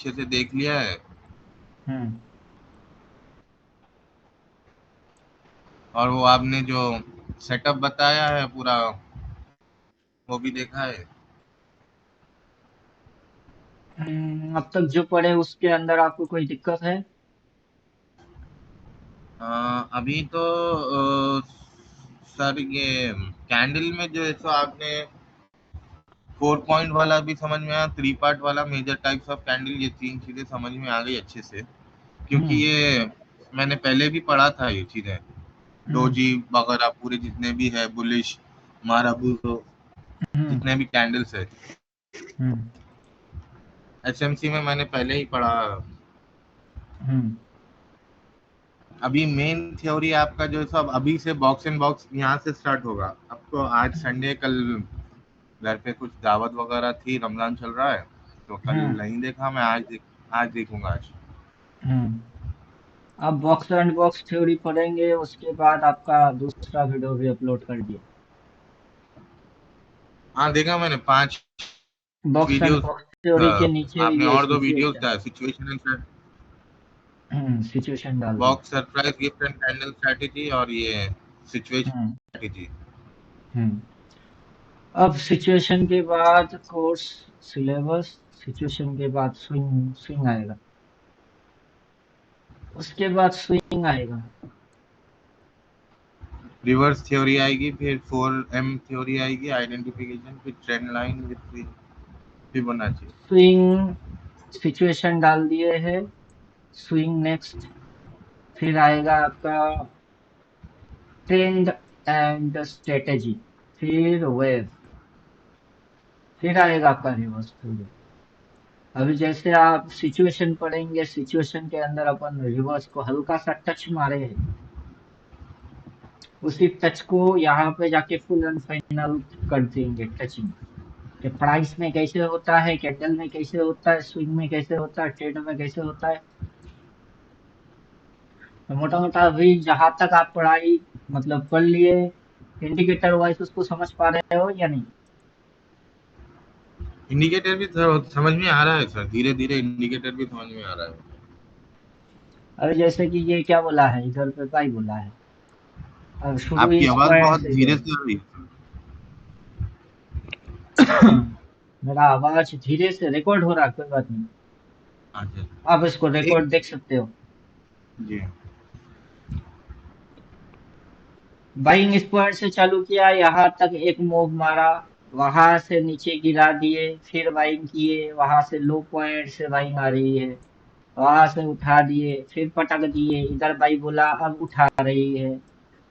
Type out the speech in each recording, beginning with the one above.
अच्छे से देख लिया है। हम्म। और वो आपने जो सेटअप बताया है पूरा, वो भी देखा है। अब तक जो पढ़े उसके अंदर आपको कोई दिक्कत है? अभी तो सर ये कैंडल में जो है सो आपने 4 पॉइंट वाला भी समझ में आया, 3 पार्ट वाला मेजर टाइप्स ऑफ कैंडल, ये 3 चीजें समझ में आ गई अच्छे से। क्योंकि हम्म। ये मैंने पहले भी पढ़ा था ये चीजें, हम्म। डोजी वगैरह पूरे जितने भी है, बुलिश, माराबू, हम्म। जितने भी कैंडल्स है, हम्म। एसएमसी में मैंने पहले ही पढ़ा। हम्म। अभी मेन थ्योरी आपका जो है सब अभी से बॉक्स एंड बॉक्स यहाँ से स्टार्ट होगा। अब तो आज हम्म। संडे, कल घर पे कुछ दावत वगैरह थी, रमजान चल रहा है, तो कल हम्म। नहीं देखा मैं, आज देखूंगा आज। हम्म। आप बॉक्स एंड बॉक्स थ्योरी पढ़ेंगे, उसके बाद आपका दूसरा वीडियो भी अपलोड कर दिए। हाँ देखा मैंने, 5 box and videos. Box theory के नीचे आपने ये और 2 वीडियोस सिचुएशन, डाला, सिचुएशन एंड सिचुएशन डाल दिए। Box surprise gift and candle strategy, और ये सिचुएशन हम्म। स्ट्रैटेजी। हम्म। अब सिचुएशन के बाद कोर्स सिलेबस, सिचुएशन के बाद स्विंग स्विंग आएगा, उसके बाद स्विंग आएगा। रिवर्स थ्योरी आएगी, फिर 4M थ्योरी आएगी, आइडेंटिफिकेशन, फिर trend line with Fibonacci. Swing, situation डाल दिए है, स्विंग नेक्स्ट, फिर आएगा आपका ट्रेंड एंड स्ट्रेटेजी, फिर वेव, फिर आएगा आपका रिवर्स थ्योरी। अभी जैसे आप सिचुएशन पढ़ेंगे, सिचुएशन के अंदर अपन रिवर्स को हल्का सा टच मारे हैं, उसी टच को यहाँ पे जाके फुल एंड फाइनल कर देंगे टचिंग, कि प्राइस में कैसे होता है, कैंडल में कैसे होता है, स्विंग में कैसे होता है, ट्रेड में कैसे होता है। तो मोटा मोटा अभी जहां तक आप पढ़ाई मतलब पढ़ लिए, इंडिकेटर वाइज उसको समझ पा रहे हो या नहीं? इंडिकेटर भी समझ में आ रहा है सर, धीरे धीरे इंडिकेटर भी समझ में आ रहा है। अरे जैसे कि ये क्या बोला है इधर पे, भाई बोला है, अब शुरू आपकी इस आवाज पॉइंट बहुत से ही धीरे होगा। से आ रही है। मेरा आवाज धीरे से रिकॉर्ड हो रहा है, कोई बात नहीं, अच्छा, आप इसको एक, रिकॉर्ड देख सकते हो। जी। बाइंग इस पॉइंट से चालू किया, यहाँ तक एक मूव मारा, वहां से नीचे गिरा दिए, फिर बाइंग किए, वहां से लो पॉइंट से बाइंग आ रही है, वहां से उठा दिए, फिर पटक दिए, इधर बाई बोला अब उठा रही है,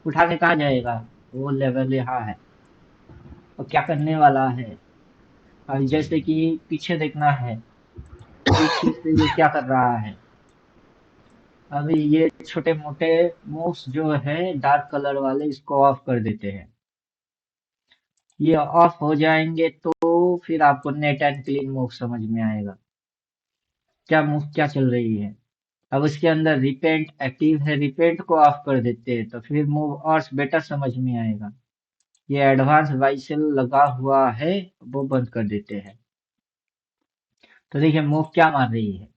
उठा के कहा जाएगा, वो लेवल यहाँ है, और क्या करने वाला है। अब जैसे कि पीछे देखना है, पीछे से ये क्या कर रहा है। अभी ये छोटे मोटे मूव्स जो है डार्क कलर वाले, इसको ऑफ कर देते हैं। ये ऑफ हो जाएंगे तो फिर आपको नेट एंड क्लीन मूव समझ में आएगा, क्या मूव क्या चल रही है। अब उसके अंदर रिपेंट एक्टिव है, रिपेंट को ऑफ कर देते हैं तो फिर मूव और बेटर समझ में आएगा। ये एडवांस वाइसेल लगा हुआ है, वो बंद कर देते हैं। तो देखिए मूव क्या मार रही है,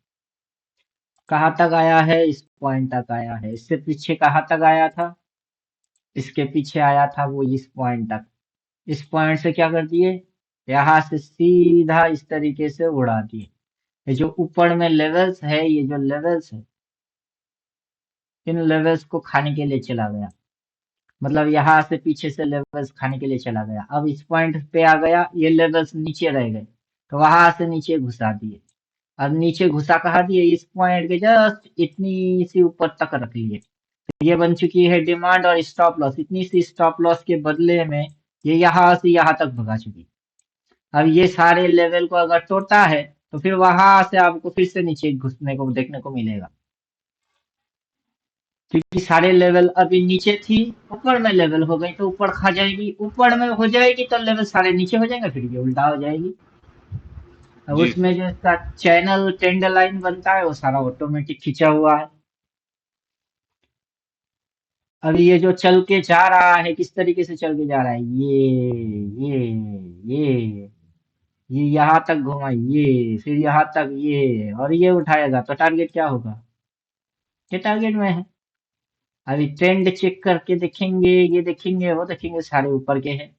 कहाँ तक आया है, इस पॉइंट तक आया है, इससे पीछे कहाँ तक आया था, इसके पीछे आया था वो इस पॉइंट तक, इस पॉइंट से क्या कर दिए, यहाँ से सीधा इस तरीके से उड़ा दिए। ये जो ऊपर में लेवल्स है, ये जो लेवल्स है, इन लेवल्स को खाने के लिए चला गया, मतलब यहाँ से पीछे से लेवल्स खाने के लिए चला गया। अब इस पॉइंट पे आ गया, ये लेवल्स नीचे रह गए, तो वहां से नीचे घुसा दिए। अब नीचे घुसा कहा दिए, इस पॉइंट के जस्ट इतनी सी ऊपर तक रख लिए। ये बन चुकी है डिमांड और स्टॉप लॉस, इतनी सी स्टॉप लॉस के बदले में ये यहाँ से यहाँ तक भगा चुकी। अब ये सारे लेवल को अगर तोड़ता है तो फिर वहां से आपको फिर से नीचे घुसने को देखने को मिलेगा, क्योंकि सारे लेवल अभी नीचे थी, ऊपर में लेवल हो गई तो ऊपर खा जाएगी, ऊपर में हो जाएगी तो लेवल सारे नीचे हो जाएंगे, फिर ये उल्टा हो जाएगी। अब जी उसमें जो इसका चैनल ट्रेंड लाइन बनता है वो सारा ऑटोमेटिक खींचा हुआ है। अभी ये जो चल के जा रहा है, किस तरीके से चल के जा रहा है, ये ये यहाँ तक घुमा, ये फिर यहाँ तक, ये और ये उठाएगा तो टारगेट क्या होगा? ये टारगेट में है। अभी ट्रेंड चेक करके देखेंगे, ये देखेंगे, वो देखेंगे, सारे ऊपर के हैं।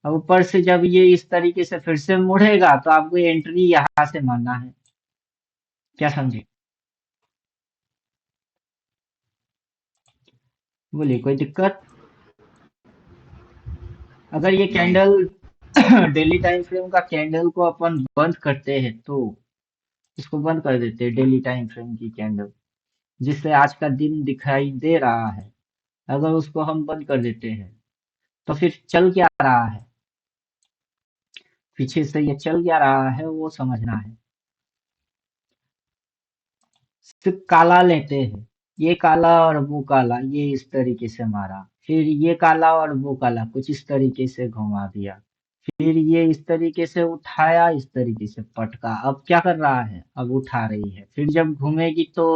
अब ऊपर से जब ये इस तरीके से फिर से मुड़ेगा तो आपको एंट्री यहाँ से मानना है। क्या समझे? बोलिए, कोई दिक्कत? अगर ये नहीं। कैंडल डेली टाइम फ्रेम का कैंडल को अपन बंद करते हैं तो इसको बंद कर देते हैं डेली टाइम फ्रेम की कैंडल, जिससे आज का दिन दिखाई दे रहा है। अगर उसको हम बंद कर देते हैं तो फिर चल क्या रहा है, पीछे से ये चल क्या रहा है वो समझना है। सिर्फ काला लेते हैं, ये काला और वो काला, ये इस तरीके से मारा, फिर ये काला और वो काला कुछ इस तरीके से घुमा दिया, फिर ये इस तरीके से उठाया, इस तरीके से पटका। अब क्या कर रहा है? अब उठा रही है। फिर जब घूमेगी तो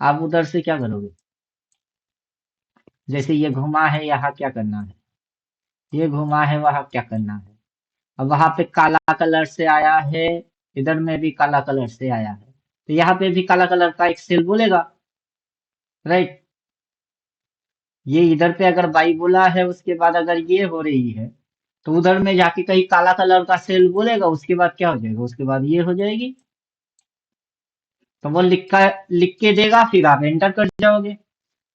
आप उधर से क्या करोगे? जैसे ये घुमा है, यहाँ क्या करना है? ये घुमा है, वहां क्या करना है? अब वहां पे काला कलर से आया है, इधर में भी काला कलर से आया है, तो यहाँ पे भी काला कलर का एक सेल बोलेगा, राइट? ये इधर पे अगर बाई बोला है, उसके बाद अगर ये हो रही है तो उधर में जाके कहीं काला कलर का सेल बोलेगा, उसके बाद क्या हो जाएगा? उसके बाद ये हो जाएगी। तो वो लिख के देगा, फिर आप एंटर कर जाओगे।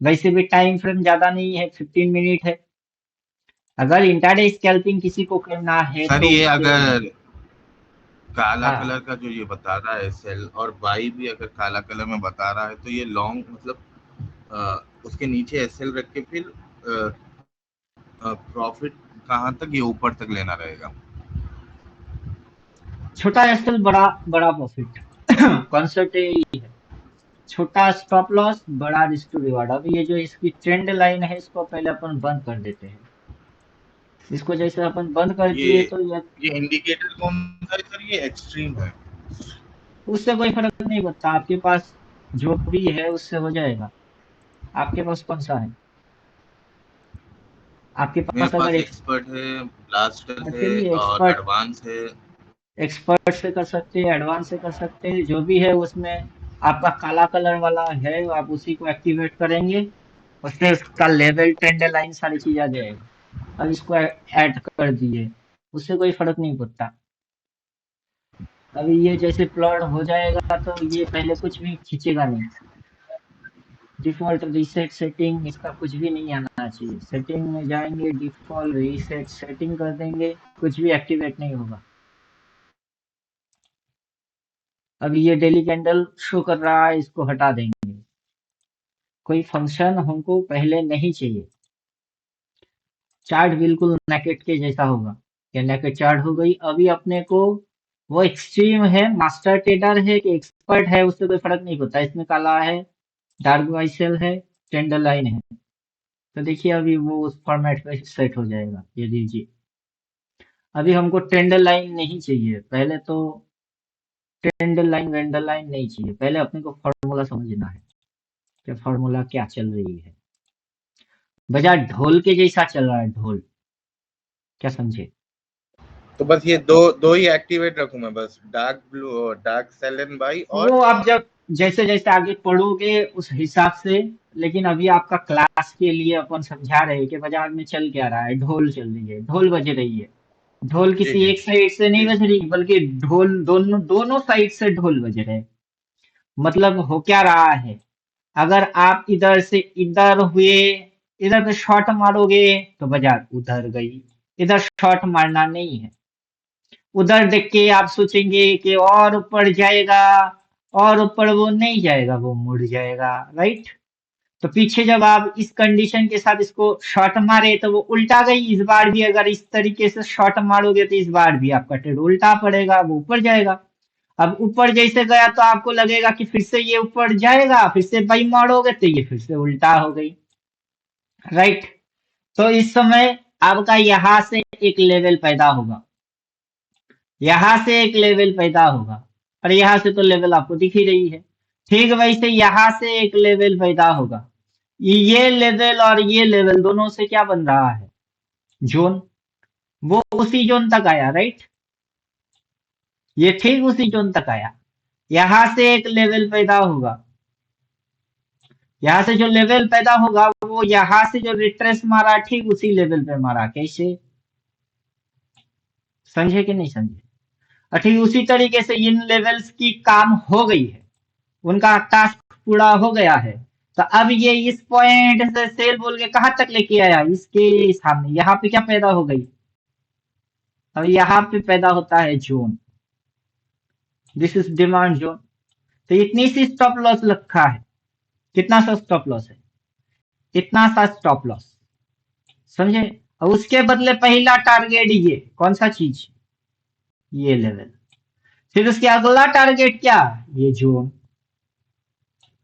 वैसे भी टाइम फ्रेम ज्यादा नहीं है, 15 मिनट है। अगर इंट्राडे स्कैल्पिंग किसी को करना है सर तो ये उसके लिए, अगर काला कलर हाँ, का जो ये बता रहा है सेल, और बाई भी अगर काला कलर में बता रहा है, तो ये लॉन्ग मतलब उसके नीचे एसएल रख के फिर प्रॉफिट कहाँ तक, ये ऊपर तक लेना रहेगा। छोटा एसएल, बड़ा बड़ा प्रॉफिट। कॉन्सेप्ट यही है, छोटा स्टॉप लॉस, बड़ा रिस्क टू रिवार्ड। अब ये जो इसकी ट्रेंड लाइन है, इसको पहले अपन बंद कर देते हैं। इसको जैसे अपन बंद कर ये दिए तो ये, ये इंडिकेटर कौन सा है सर? ये एक्सट्रीम है। उससे कोई फर्क नहीं पड़ता, आपके पास जो भी है उससे हो जाएगा। आपके पास कौन सा है? आपके मेरे पास अगर पास एक्सपर्ट है, ब्लास्टर है, चलिए, और एक्सपर्ट, एडवांस है। एक्सपर्ट से कर सकते हैं, एडवांस से कर सकते हैं, जो भी है उसमें आपका काला कलर वाला है, आप उसी को एक्टिवेट करेंगे। उससे उसका लेवल, ट्रेंड लाइन, सारी चीज आ जाएगी। अब इसको ऐड कर दिए, उससे कोई फर्क नहीं पड़ता। अभी ये जैसे प्लॉट हो जाएगा तो ये पहले कुछ भी खींचेगा नहीं। डिफॉल्ट रीसेट सेटिंग, इसका कुछ भी नहीं आना चाहिए। सेटिंग में जाएंगे, डिफॉल्ट रीसेट सेटिंग कर देंगे, कुछ भी एक्टिवेट नहीं होगा। अभी ये डेली कैंडल शो कर रहा है, इसको हटा देंगे। कोई फंक्शन हमको पहले नहीं चाहिए। चार्ट बिल्कुल नेकेट के जैसा होगा, या नेकेट चार्ट हो गई। अभी अपने को वो एक्सट्रीम है, मास्टर ट्रेडर है कि एक्सपर्ट है, उससे कोई फर्क नहीं पड़ता। इसमें काला है, डार्क वाइसेल है, टेंडर लाइन है। तो देखिए अभी वो उस फॉर्मेट पे सेट हो जाएगा, ये लीजिए। अभी हमको ट्रेंड लाइन नहीं चाहिए, पहले तो ट्रेंड लाइन वेंडर लाइन नहीं चाहिए। पहले अपने को फॉर्मूला समझना है कि फॉर्मूला क्या चल रही है। बाजार ढोल के जैसा चल रहा है, ढोल। क्या समझे? तो बस ये दो दो ही एक्टिवेट रखूं मैं, बस dark blue, dark cell and bye, वो और आप जब जैसे जैसे आगे पढ़ोगे उस हिसाब से। लेकिन अभी आपका क्लास के लिए अपन समझा रहे हैं कि बाजार में चल क्या रहा है। ढोल चल रही है, ढोल बज रही है। ढोल जी किसी जी एक साइड से नहीं जी। बज रही, बल्कि ढोल दोनों दोनों साइड से ढोल बज रहे हैं। मतलब हो क्या रहा है? अगर आप इधर से इधर हुए, इधर पे शॉट मारोगे तो बाजार उधर गई। इधर शॉट मारना नहीं है। उधर देख के आप सोचेंगे कि और ऊपर जाएगा, और ऊपर वो नहीं जाएगा, वो मुड़ जाएगा, राइट? तो पीछे जब आप इस कंडीशन के साथ इसको शॉट मारे तो वो उल्टा गई। इस बार भी अगर इस तरीके से शॉट मारोगे तो इस बार भी आपका ट्रेड उल्टा पड़ेगा, वो ऊपर जाएगा। अब ऊपर जैसे गया तो आपको लगेगा कि फिर से ये ऊपर जाएगा, फिर से बाई मारोगे तो ये फिर से उल्टा हो गई, राइट? तो इस समय आपका यहां से एक लेवल पैदा होगा, यहां से एक लेवल पैदा होगा, और यहां से तो लेवल आपको दिख ही रही है। ठीक वैसे यहां से एक लेवल पैदा होगा। ये लेवल और ये लेवल दोनों से क्या बन रहा है? जोन। वो उसी जोन तक आया, राइट? ये ठीक उसी जोन तक आया। यहां से एक लेवल पैदा होगा, यहाँ से जो लेवल पैदा होगा वो यहाँ से जो रिट्रेस मारा ठीक उसी लेवल पे मारा। कैसे, समझे कि नहीं समझे? और ठीक उसी तरीके से इन लेवल्स की काम हो गई है, उनका टास्क पूरा हो गया है। तो अब ये इस पॉइंट से सेल बोल के कहाँ तक लेके आया, इसके सामने यहाँ पे क्या पैदा हो गई, अब यहाँ पे पैदा होता है zone, this is demand zone. तो इतनी सी स्टॉप लॉस रखा है, कितना सा स्टॉप लॉस है, इतना सा स्टॉप लॉस, समझे? और उसके बदले पहला टारगेट ये कौन सा चीज, ये लेवल। फिर उसके अगला टारगेट क्या, ये जोन।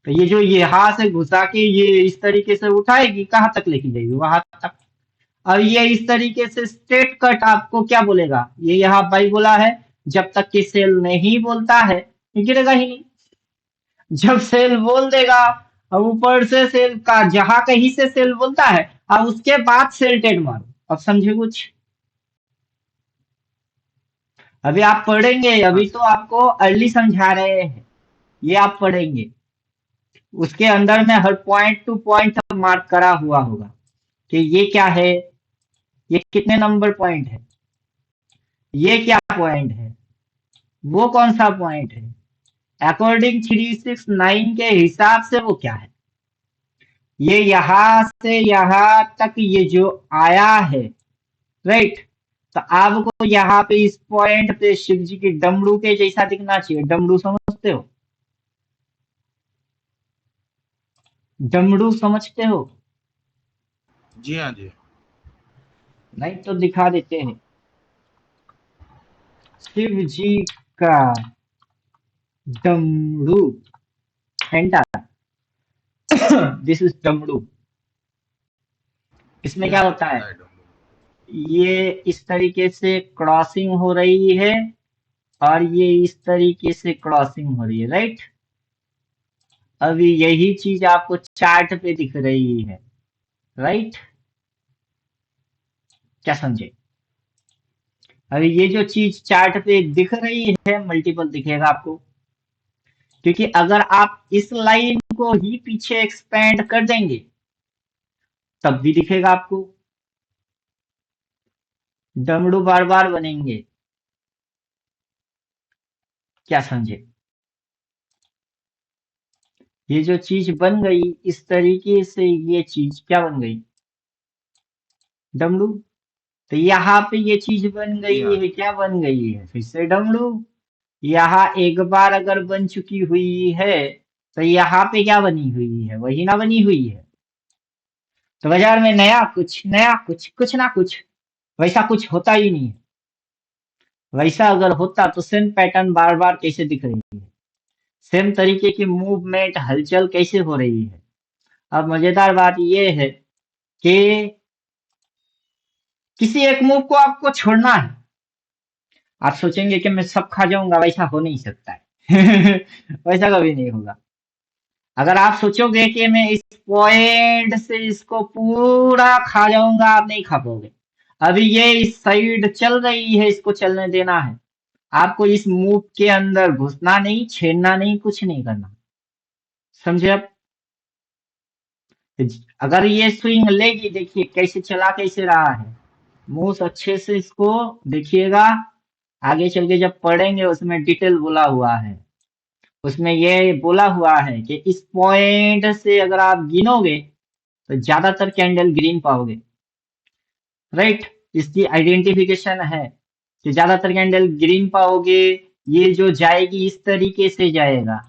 तो ये जो यहाँ से घुसा के ये इस तरीके से उठाएगी, कहाँ तक लेके जाएगी, वहां तक। अब ये इस तरीके से स्ट्रेट कट आपको क्या बोलेगा, ये यहाँ बाई बोला है, जब तक कि सेल नहीं बोलता है ये गिरेगा ही नहीं। जब सेल बोल देगा, अब ऊपर से सेल का जहां कहीं से सेल बोलता है, अब उसके बाद सेल टेड मारो। अब समझे कुछ, अभी आप पढ़ेंगे, हाँ अभी तो सर। आपको अर्ली समझा रहे हैं, ये आप पढ़ेंगे, उसके अंदर में हर पॉइंट टू पॉइंट मार्क करा हुआ होगा कि ये क्या है, ये कितने नंबर पॉइंट है, ये क्या पॉइंट है, वो कौन सा पॉइंट है, अकॉर्डिंग 369 के हिसाब से वो क्या है। ये यहां से यहां तक ये जो आया है, राइट। तो आपको यहाँ पे इस पॉइंट पे शिव जी की डमरू के जैसा दिखना चाहिए। डमरू समझते हो, डमरू समझते हो? जी हाँ जी। नहीं तो दिखा देते हैं, शिव जी का डमरू, एंटर, दिस इज डमरू। इसमें जी क्या हाँ होता पता है, है डॉक्टर। ये इस तरीके से क्रॉसिंग हो रही है और ये इस तरीके से क्रॉसिंग हो रही है, राइट। अभी यही चीज आपको चार्ट पे दिख रही है, राइट, क्या समझे? अभी ये जो चीज चार्ट पे दिख रही है मल्टीपल दिखेगा आपको, क्योंकि अगर आप इस लाइन को ही पीछे एक्सपेंड कर देंगे तब भी दिखेगा आपको, डमरू बार बार बनेंगे, क्या समझे? ये जो चीज बन गई इस तरीके से, ये चीज क्या बन गई, डमरू। तो यहाँ पे ये चीज बन जी गई हाँ। है, क्या बन गई है, फिर से डमरू। यहाँ एक बार अगर बन चुकी हुई है तो यहाँ पे क्या बनी हुई है, वही ना बनी हुई है। तो बाजार में नया कुछ कुछ ना कुछ, वैसा कुछ होता ही नहीं है। वैसा अगर होता तो सेम पैटर्न बार बार कैसे दिख रही है, सेम तरीके की मूवमेंट हलचल कैसे हो रही है। अब मजेदार बात यह है कि किसी एक मूव को आपको छोड़ना है। आप सोचेंगे कि मैं सब खा जाऊंगा, वैसा हो नहीं सकता है। वैसा कभी नहीं होगा। अगर आप सोचोगे कि मैं इस पॉइंट से इसको पूरा खा जाऊंगा, आप नहीं खा पाओगे। अभी ये इस साइड चल रही है, इसको चलने देना है। आपको इस मूव के अंदर घुसना नहीं, छेड़ना नहीं, कुछ नहीं करना, समझे? अब अगर ये स्विंग लेगी, देखिए कैसे चला कैसे रहा है, मूव अच्छे से इसको देखिएगा। आगे चल के जब पढ़ेंगे उसमें डिटेल बोला हुआ है, उसमें ये बोला हुआ है कि इस पॉइंट से अगर आप गिनोगे तो ज्यादातर कैंडल ग्रीन पाओगे, राइट। इसकी आइडेंटिफिकेशन है कि ज्यादातर कैंडल ग्रीन पाओगे। ये जो जाएगी इस तरीके से जाएगा,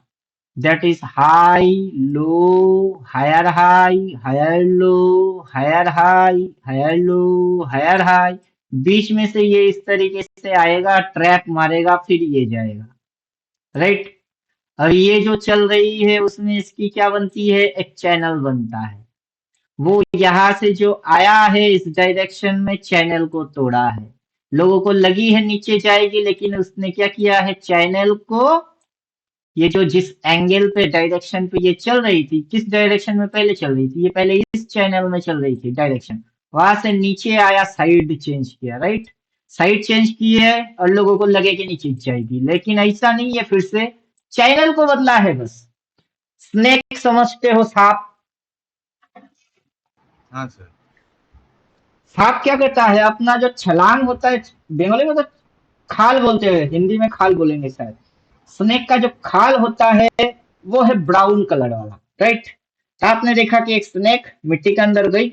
that is high low, higher low, higher high, higher low, higher high. बीच में से ये इस तरीके से आएगा, ट्रैप मारेगा, फिर ये जाएगा, राइट। और ये जो चल रही है उसमें इसकी क्या बनती है, एक चैनल बनता है। वो यहाँ से जो आया है इस डायरेक्शन में चैनल को तोड़ा है। लोगों को लगी है नीचे जाएगी, लेकिन उसने क्या किया है, चैनल को, ये जो जिस एंगल पे डायरेक्शन पे ये चल रही थी, किस डायरेक्शन में पहले चल रही थी, ये पहले इस चैनल में चल रही थी डायरेक्शन, वहां से नीचे आया, साइड चेंज किया, राइट। साइड चेंज की है और लोगों को लगे कि नहीं जीत जाएगी, लेकिन ऐसा नहीं है, फिर से चैनल को बदला है बस। स्नेक समझते हो, सांप? हाँ सर। सांप क्या करता है, अपना जो छलांग होता है, बंगाली में तो खाल बोलते हैं, हिंदी में खाल बोलेंगे शायद। स्नेक का जो खाल होता है वो है ब्राउन कलर वाला, राइट? आपने देखा कि एक स्नेक मिट्टी के अंदर गई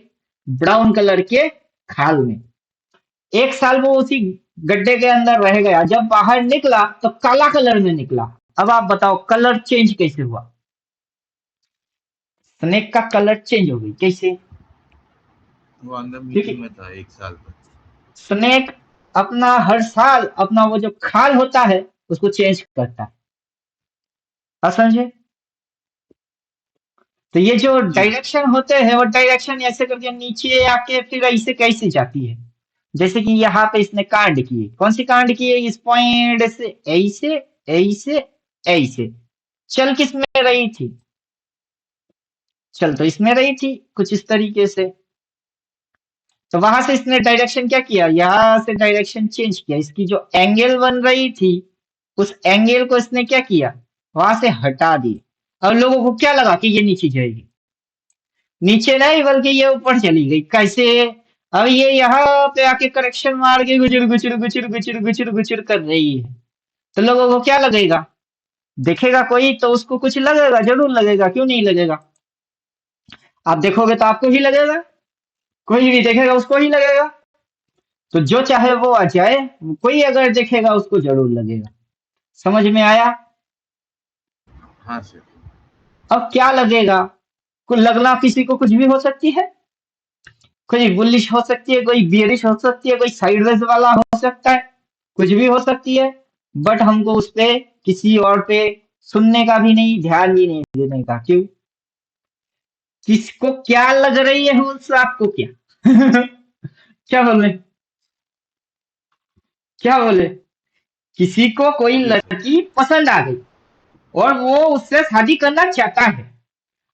ब्राउन कलर के खाल में, 1 साल वो उसी गड्ढे के अंदर रह गया, जब बाहर निकला तो काला कलर में निकला। अब आप बताओ कलर चेंज कैसे हुआ? स्नेक का कलर चेंज हो गई कैसे? वो अंदर मिट्टी क्योंकि में था 1 साल तक। स्नेक अपना हर साल अपना वो जो खाल होता है उसको चेंज करता है। आप समझे? तो ये जो जी। डायरेक्शन होते हैं वो डायरेक्शन ऐसे करके नीचे आके फिर ऐसे कैसे जाती है? जैसे कि यहाँ पे इसने कांड किए, कौन सी कांड किए? इस पॉइंट से ऐसे, ऐसे, ऐसे। चल किस में रही थी? चल तो इसमें रही थी कुछ इस तरीके से। तो वहां से इसने डायरेक्शन क्या किया, यहाँ से डायरेक्शन चेंज किया, इसकी जो एंगल बन रही थी उस एंगल को इसने क्या किया, वहां से हटा दिया। अब लोगों को क्या लगा कि ये नीचे जाएगी, नीचे नहीं बल्कि ये ऊपर चली गई। कैसे? अब ये यहाँ पे आके करेक्शन मार के गुचुर गुचुर गुचुर गुचुर गुचुर गुचुर कर रही है। तो लोगों को क्या लगेगा, देखेगा कोई तो उसको कुछ लगेगा, जरूर लगेगा, क्यों नहीं लगेगा? आप देखोगे तो आपको ही लगेगा, कोई भी देखेगा उसको ही लगेगा। तो जो चाहे वो आ जाए, कोई अगर देखेगा उसको जरूर लगेगा। समझ में आया? हाँ सर। अब क्या लगेगा, को लगना किसी को कुछ भी हो सकती है, कोई बुलिश हो सकती है, कोई बियरिश हो सकती है, कोई साइडवेज वाला हो सकता है, कुछ भी हो सकती है। बट हमको उस पे किसी और पे सुनने का भी नहीं, ध्यान भी नहीं देने का। क्यों? किसको क्या लग रही है उस आपको क्या? क्या बोले? क्या बोले? किसी को कोई जी सर। लड़की पसंद आ गई और वो उससे शादी करना चाहता है।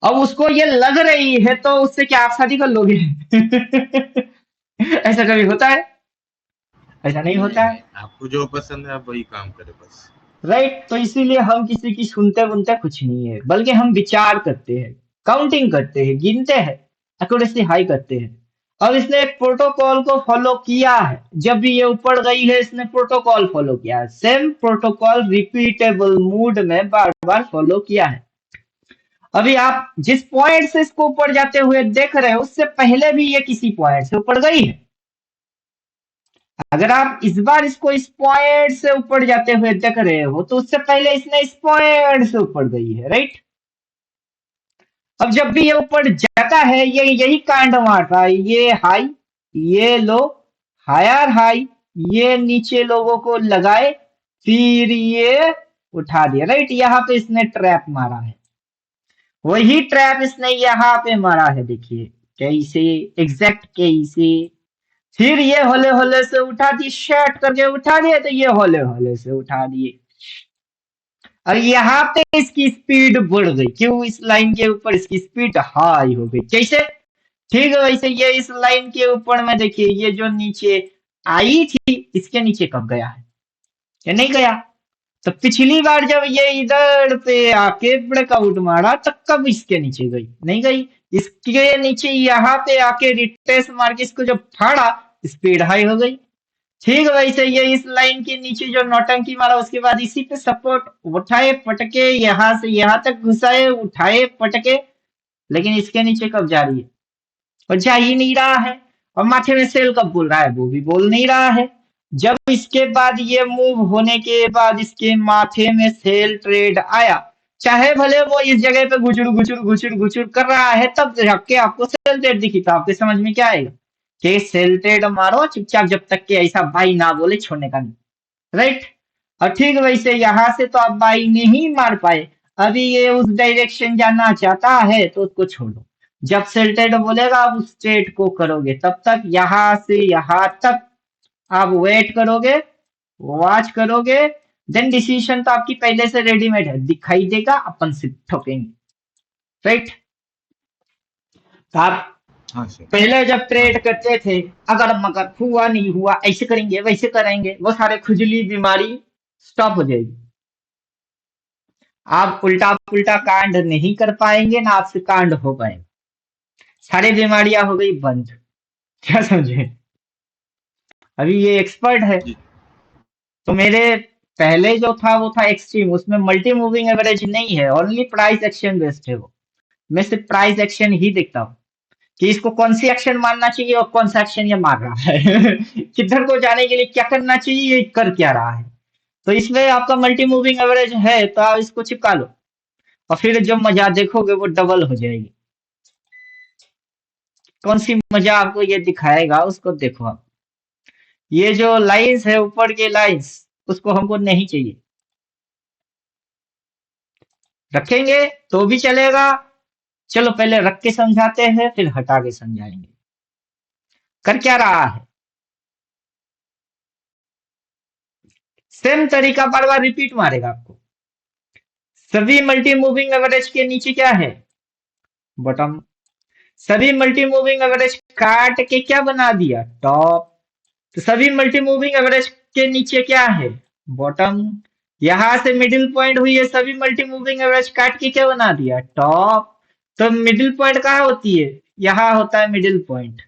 अब उसको ये लग रही है तो उससे क्या आप शादी कर लोगे? ऐसा कभी होता है? ऐसा नहीं नहीं होता है, नहीं, आपको जो पसंद है आप वही काम करें बस। राइट? तो इसीलिए हम किसी की सुनते बुनते कुछ नहीं है, बल्कि हम विचार करते हैं, काउंटिंग करते हैं, गिनते हैं, एक्यूरेसी हाई करते हैं। अब इसने एक प्रोटोकॉल को फॉलो किया है, जब भी ये ऊपर गई है इसने प्रोटोकॉल फॉलो किया है, सेम प्रोटोकॉल रिपीटेबल मूड में बार बार फॉलो किया है। अभी आप जिस पॉइंट से इसको ऊपर जाते हुए देख रहे हो उससे पहले भी ये किसी पॉइंट से ऊपर गई है। अगर आप इस बार इसको इस पॉइंट से ऊपर जाते हुए देख रहे हो तो उससे पहले इसने इस पॉइंट से ऊपर गई है, राइट? अब जब भी ये ऊपर जाता है ये यही कांड मारता है, ये हाई, ये लो, हायर हाई, ये नीचे लोगों को लगाए, फिर ये उठा दिया, राइट? यहाँ पे इसने ट्रैप मारा है, वही ट्रैप इसने यहाँ पे मारा है, देखिए कैसे, एग्जैक्ट कैसे। फिर ये होले होले से उठा दी, शर्ट करके उठा दिए, तो ये होले होले से उठा दिए। और यहाँ पे इसकी स्पीड बढ़ गई, क्यों? इस लाइन के ऊपर इसकी स्पीड हाई हो गई। कैसे? ठीक है, वैसे ये इस लाइन के ऊपर में देखिए, ये जो नीचे आई थी इसके नीचे कब गया है? ये नहीं गया। तो पिछली बार जब ये इधर पे आके ब्रेकआउट मारा तब कब इसके नीचे गई? नहीं गई। इसके नीचे यहाँ पे आके रिट्रेस मार के इसको जब फाड़ा, स्पीड हाई हो गई। ठीक वैसे ये इस लाइन के नीचे जो नौटंकी मारा उसके बाद इसी पे सपोर्ट उठाए पटके यहाँ से यहाँ तक घुसाए, उठाए पटके, लेकिन इसके नीचे कब जा रही है? और जा ही नहीं रहा है। और माथे में सेल कब बोल रहा है? वो भी बोल नहीं रहा है। जब इसके बाद ये मूव होने के बाद इसके माथे में सेल ट्रेड आया, चाहे भले वो इस जगह पे गुचुर गुचुर गुचुर गुचुर कर रहा है, तब जाके आपको सेल ट्रेड दिखी, तो आपके समझ में क्या आएगा कि सेल ट्रेड मारो चुपचाप, जब तक कि ऐसा भाई ना बोले छोड़ने का नहीं, राइट? और ठीक वैसे यहाँ से तो आप बाई नहीं मार पाए, अभी ये उस डायरेक्शन जाना चाहता है तो उसको छोड़ो। जब सेल्टेड बोलेगा आप उस ट्रेड को करोगे, तब तक यहाँ से यहाँ तक आप वेट करोगे, वॉच करोगे, देन डिसीजन तो आपकी पहले से रेडीमेड है, दिखाई देगा, अपन से ठोकेंगे, राइट? तो आप हाँ सर। पहले जब हाँ। ट्रेड करते थे, अगर मगर हुआ नहीं हुआ, ऐसे करेंगे वैसे करेंगे, वो सारे खुजली बीमारी स्टॉप हो जाएगी। आप उल्टा पुल्टा कांड नहीं कर पाएंगे ना, आपसे कांड हो पाएगा। सारी बीमारियां हो गई बंद। क्या समझे? अभी ये एक्सपर्ट है। जी। तो मेरे पहले जो था वो था एक्सट्रीम, उसमें मल्टी मूविंग एवरेज नहीं है, ओनली प्राइस एक्शन बेस्ड है वो। मैं सिर्फ प्राइस एक्शन ही देखता हूँ कि इसको कौन सी एक्शन मारना चाहिए और कौन सा एक्शन ये मार रहा है। किधर को जाने के लिए क्या करना चाहिए, ये कर क्या रहा है। तो इसमें आपका मल्टी मूविंग एवरेज है तो आप इसको चिपका लो, और फिर जो मजा देखोगे वो डबल हो जाएगी। कौन सी मजा आपको ये दिखाएगा उसको देखो आप। ये जो लाइंस है ऊपर के लाइंस, उसको हमको नहीं चाहिए। रखेंगे तो भी चलेगा। चलो पहले रख के समझाते हैं फिर हटा के समझाएंगे। कर क्या रहा है, सेम तरीका बार बार रिपीट मारेगा आपको। सभी मल्टी मूविंग एवरेज के नीचे क्या है, बॉटम। सभी मल्टी मूविंग एवरेज काट के क्या बना दिया, टॉप। तो सभी मल्टी मूविंग एवरेज के नीचे क्या है, बॉटम। यहां से मिडिल पॉइंट हुई है, सभी मल्टी मूविंग एवरेज काट के क्या बना दिया, टॉप। तो मिडिल पॉइंट कहाँ होती है, यहाँ होता है मिडिल पॉइंट।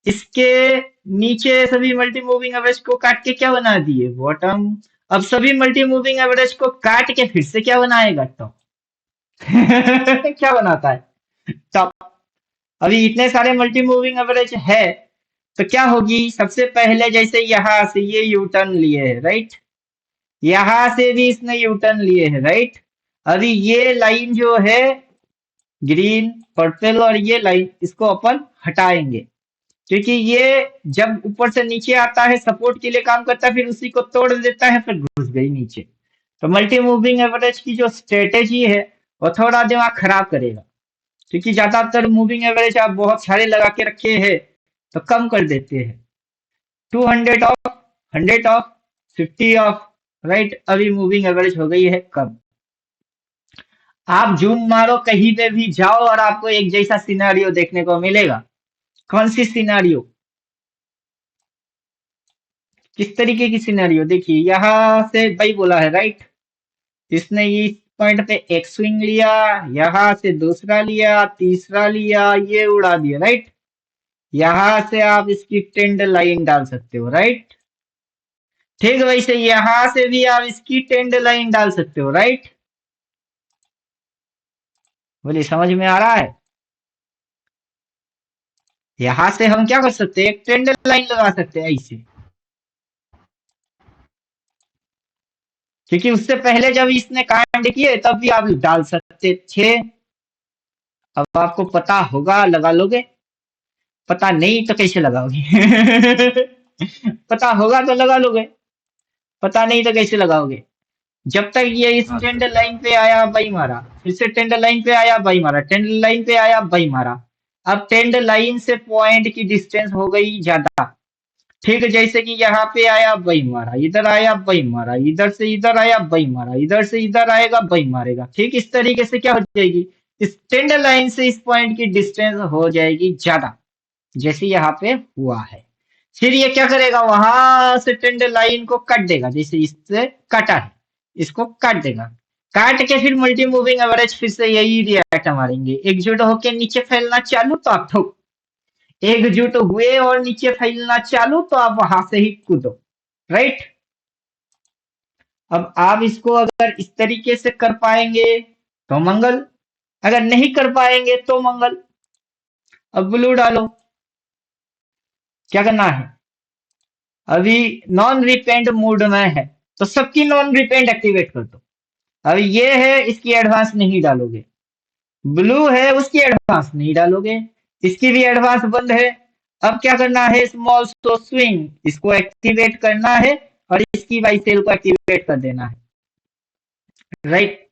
इसके नीचे सभी मल्टी मूविंग एवरेज को काट के क्या बना दिए, बॉटम। अब सभी मल्टी मूविंग एवरेज को काट के फिर से क्या बनाएगा, टॉप। क्या बनाता है, टॉप। अभी इतने सारे मल्टी मूविंग एवरेज है, तो क्या होगी, सबसे पहले जैसे यहां से ये यू टर्न लिए है, राइट। यहां से भी इसने यू टर्न लिए है, राइट। अभी ये लाइन जो है ग्रीन पर्पल और ये लाइन, इसको अपन हटाएंगे, क्योंकि ये जब ऊपर से नीचे आता है सपोर्ट के लिए काम करता है, फिर उसी को तोड़ देता है, फिर घुस गई नीचे। तो मल्टी मूविंग एवरेज की जो स्ट्रेटेजी है वो थोड़ा दिमाग खराब करेगा, क्योंकि ज्यादातर मूविंग एवरेज आप बहुत सारे लगा के रखे हैं तो कम कर देते हैं। 200 ऑफ, 100 ऑफ, 50 ऑफ, राइट। अभी मूविंग एवरेज हो गई है कम। आप जूम मारो कहीं पे भी जाओ और आपको एक जैसा सिनारियो देखने को मिलेगा। कौन सी सिनारियो, किस तरीके की सिनेरियो, देखिए यहाँ से भाई बोला है, राइट। इसने इस पॉइंट पे एक स्विंग लिया, यहाँ से दूसरा लिया, तीसरा लिया, ये उड़ा दिया, राइट। यहाँ से आप इसकी टेंड लाइन डाल सकते हो, राइट। ठीक वैसे यहाँ से भी आप इसकी टेंड लाइन डाल सकते हो, राइट। बोलिए समझ में आ रहा है। यहाँ से हम क्या कर सकते हैं, एक टेंड लाइन लगा सकते हैं ऐसे, क्योंकि उससे पहले जब इसने कांड किए तब भी आप डाल सकते थे। अब आपको पता होगा लगा लोगे, पता नहीं तो कैसे लगाओगे। पता होगा तो लगा लोगे, पता नहीं तो कैसे लगाओगे। जब तक ये इस हाँ टेंडर सर। लाइन पे आया बाई मारा, फिर से टेंडर लाइन पे आया बाई मारा, टेंडर लाइन पे आया बाई मारा। अब टेंडर लाइन से पॉइंट की डिस्टेंस हो गई ज्यादा। ठीक जैसे कि यहाँ पे आया बाई मारा, इधर आया बाई मारा, इधर से इधर आया बाई मारा, इधर से इधर आएगा बाई मारेगा। ठीक इस तरीके से क्या हो जाएगी, इस टेंडर लाइन से इस पॉइंट की डिस्टेंस हो जाएगी ज्यादा, जैसे यहाँ पे हुआ है। फिर ये क्या करेगा, वहां से टेंडर लाइन को काट देगा, जैसे इससे काटा है, इसको काट देगा। काट के फिर मल्टी मूविंग एवरेज फिर से यही रिएक्ट मारेंगे, एकजुट होके नीचे फैलना चालू तो आप ठोक, एकजुट हुए और नीचे फैलना चालू तो आप वहां से ही कूदो, राइट। अब आप इसको अगर इस तरीके से कर पाएंगे तो मंगल, अगर नहीं कर पाएंगे तो मंगल। अब ब्लू डालो, क्या करना है, अभी नॉन रिपेंड मोड में है तो सबकी नॉन रिपेंड एक्टिवेट कर दो। अभी ये है इसकी एडवांस नहीं डालोगे, ब्लू है उसकी एडवांस नहीं डालोगे, इसकी भी एडवांस बंद है। अब क्या करना है, स्मॉल सो स्विंग इसको एक्टिवेट करना है और इसकी बाई सेल को एक्टिवेट कर देना है, राइट।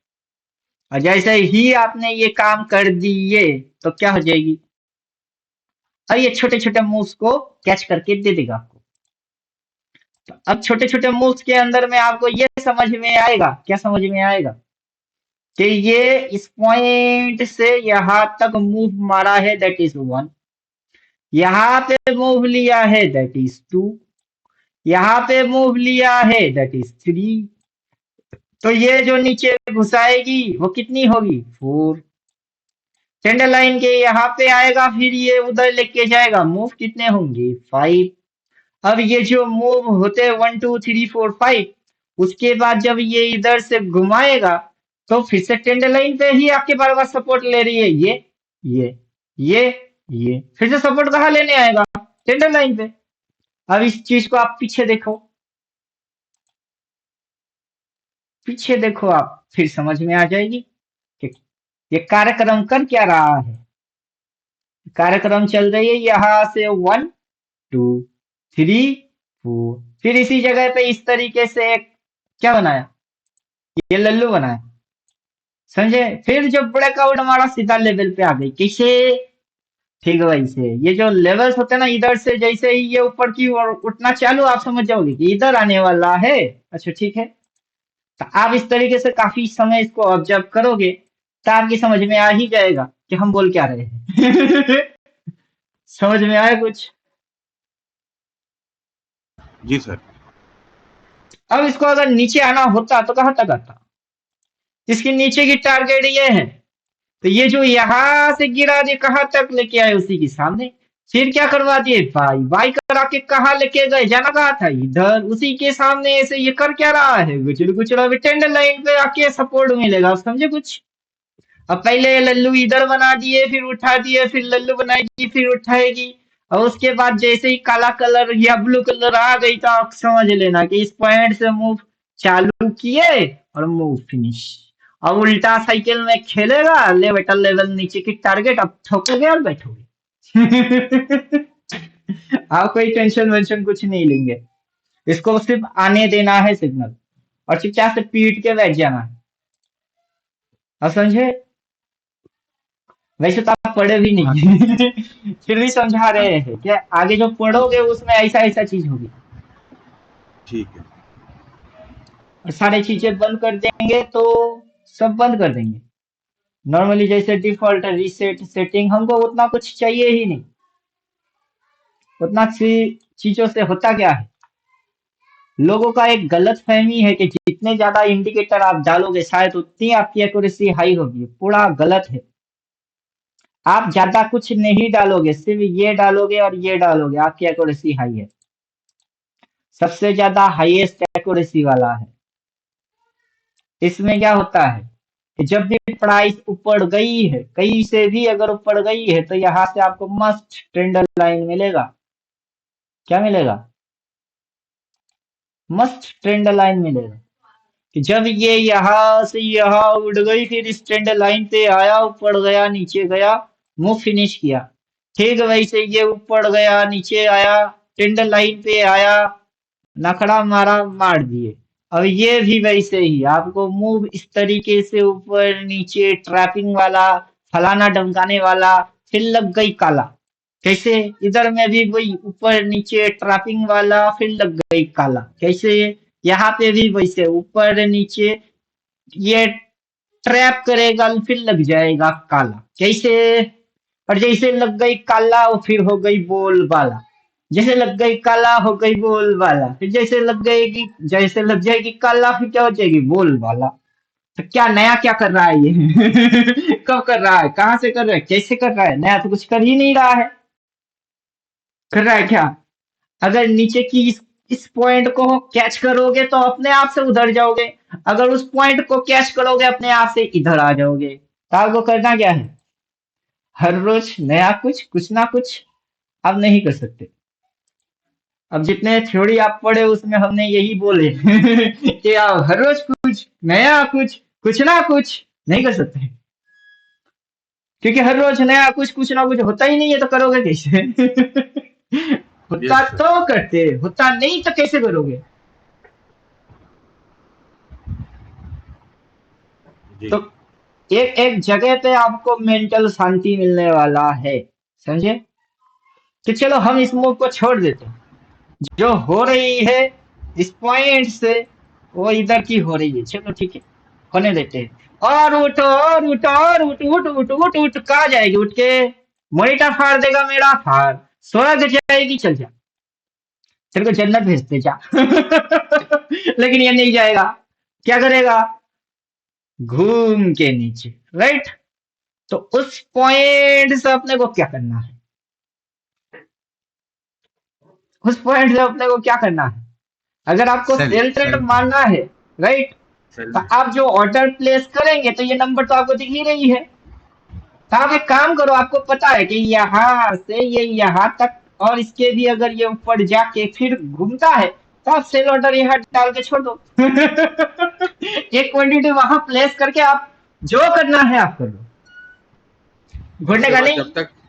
और जैसे ही आपने ये काम कर दिए तो क्या हो जाएगी, अब ये छोटे छोटे मूव्स को कैच करके दे देगा आपको। तो अब छोटे छोटे मूव्स के अंदर में आपको ये समझ में आएगा, क्या समझ में आएगा, कि ये इस पॉइंट से यहां तक मूव मारा है दैट इज वन। यहाँ पे मूव लिया है दैट इज 2, यहाँ पे मूव लिया है दैट इज 3, तो ये जो नीचे घुसाएगी वो कितनी होगी 4। सेंटर लाइन के यहाँ पे आएगा, फिर ये उधर लेके जाएगा, मूव कितने होंगे 5। अब ये जो मूव होते हैं 1 2 3 4 5, उसके बाद जब ये इधर से घुमाएगा तो फिर से टेंडर लाइन पे ही आपके बार बार सपोर्ट ले रही है, ये ये ये फिर से सपोर्ट कहाँ लेने आएगा, टेंडर लाइन पे। अब इस चीज को आप पीछे देखो, पीछे देखो आप, फिर समझ में आ जाएगी कि ये कार्यक्रम कर क्या रहा है। कार्यक्रम चल रही है यहाँ से 1 2 3 4, फिर इसी जगह पे इस तरीके से एक क्या बनाया, ये लल्लू बनाया, समझे। फिर जब ब्रेकआउट हमारा सीधा लेवल पे आ गई, किसे, ठीक है भाई से ये जो लेवल्स होते हैं ना, इधर से जैसे ही ये ऊपर की ओर उठना चालू, आप समझ जाओगे कि इधर आने वाला है। अच्छा ठीक है, तो आप इस तरीके से काफी समय इसको ऑब्जर्व करोगे तो आपकी समझ में आ ही जाएगा कि हम बोल क्या रहे हैं। समझ में आया कुछ? जी सर। अब इसको अगर नीचे आना होता तो कहाँ तक आता, इसके नीचे की टारगेट ये है, तो ये जो यहाँ से गिरा दिए कहाँ तक लेके आए, उसी के सामने। फिर क्या करवा दिए, बाई बाई करा के कहाँ लेके गए, जाना कहा था इधर, उसी के सामने ऐसे ये कर क्या रहा है, गुचड़ गुचड़ अभी टेंडर लाइन पे आके सपोर्ट मिलेगा, आप समझे कुछ। अब पहले लल्लू इधर बना दिए, फिर उठा दिए, फिर लल्लू बनाएगी, फिर उठाएगी, और उसके बाद जैसे ही काला कलर या ब्लू कलर आ गई तो आप समझ लेना कि इस पॉइंट से मूव चालू किए और मूव फिनिश। अब उल्टा साइकिल में खेलेगा, ले बेटा लेवल नीचे की टारगेट, अब ठोकोगे और बैठोगे। आप कोई टेंशन वेंशन कुछ नहीं लेंगे, इसको सिर्फ आने देना है सिग्नल, और चुपचाप से पीट के बैठ जाना है, अब समझे। वैसे तो आप पढ़े भी हाँ नहीं। फिर भी समझा हाँ, रहे हैं क्या, आगे जो पढ़ोगे उसमें ऐसा ऐसा चीज होगी। ठीक है। और सारी चीजें बंद कर देंगे तो सब बंद कर देंगे, नॉर्मली जैसे डिफॉल्ट रीसेट सेटिंग, हमको उतना कुछ चाहिए ही नहीं। उतना सी चीजों से होता क्या है, लोगों का एक गलत फहमी है कि जितने ज्यादा इंडिकेटर आप डालोगे शायद उतनी आपकी एक्यूरेसी हाई होगी, पूरा गलत है। आप ज्यादा कुछ नहीं डालोगे, सिर्फ ये डालोगे और ये डालोगे, आपकी एक्यूरेसी हाई है, सबसे ज्यादा हाईएस्ट एक्यूरेसी वाला है। इसमें क्या होता है कि जब भी प्राइस ऊपर गई है, कहीं से भी अगर ऊपर गई है, तो यहाँ से आपको मस्त ट्रेंड लाइन मिलेगा, क्या मिलेगा, मस्त ट्रेंड लाइन मिलेगा। कि जब ये यहाँ से यहाँ उड़ गई, फिर इस ट्रेंड लाइन पे आया, ऊपर गया नीचे गया, मुंह फिनिश किया, ठीक वैसे ये ऊपर गया नीचे आया, ट्रेंड लाइन पे आया, नखड़ा मारा, मार दिए। अब ये भी वैसे ही आपको मूव इस तरीके से ऊपर नीचे ट्रैपिंग वाला, फलाना डमकाने वाला, फिर लग गई काला, कैसे, इधर में भी वही ऊपर नीचे ट्रैपिंग वाला, फिर लग गई काला, कैसे, यहाँ पे भी वैसे ऊपर नीचे ये ट्रैप करेगा, फिर लग जाएगा काला, कैसे। और जैसे लग गई काला वो फिर हो गई बोल वाला, जैसे लग गई काला हो गई बोल वाला, फिर जैसे लग गएगी, जैसे लग जाएगी काला फिर क्या हो जाएगी बोल वाला। तो क्या नया क्या कर रहा है ये? कब कर रहा है, कहाँ से कर रहा है, कैसे कर रहा है, नया तो कुछ कर ही नहीं रहा है। कर रहा है क्या, अगर नीचे की इस पॉइंट को कैच करोगे तो अपने आप से उधर जाओगे, अगर उस पॉइंट को कैच करोगे अपने आप से इधर आ जाओगे। तो आपको करना क्या है, हर रोज नया कुछ कुछ ना कुछ आप नहीं कर सकते। अब जितने थ्योरी आप पढ़े उसमें हमने यही बोले कि आप हर रोज कुछ नया कुछ ना कुछ नहीं कर सकते, क्योंकि हर रोज नया कुछ कुछ ना कुछ होता ही नहीं है, तो करोगे कैसे? होता यस सर। तो करते, होता नहीं तो कैसे करोगे। जी। तो एक एक जगह पे आपको मेंटल शांति मिलने वाला है, समझे। कि चलो हम इस मूव को छोड़ देते हैं, जो हो रही है इस पॉइंट से वो इधर की हो रही है, चलो ठीक है, होने देते हैं। और उठो और उठो और उठ उठ उठ उठ उठ कहा जाएगी, उठ के मॉनिटर फाड़ देगा मेरा, फाड़, स्वर्ग जाएगी, चल जा, तेरे को जन्नत भेजते जा। लेकिन ये नहीं जाएगा, क्या करेगा, घूम के नीचे, राइट। तो उस पॉइंट से अपने को क्या करना है, उस पॉइंट से अपने को क्या करना है, अगर आपको सेल सेल ट्रेड सेल मारना है, राइट, सेल तो आप जो ऑर्डर प्लेस करेंगे तो ये नंबर तो आपको दिख ही रही है। तो आप एक काम करो, आपको पता है कि यहाँ से ये यहाँ तक और इसके भी अगर ये ऊपर जाके फिर घूमता है, तो आप सेल ऑर्डर यहाँ डाल के छोड़ दो। एक क्वांटिटी वहां प्लेस करके आप जो करना है आप कर लो, घूमने उसके का बाद नहीं।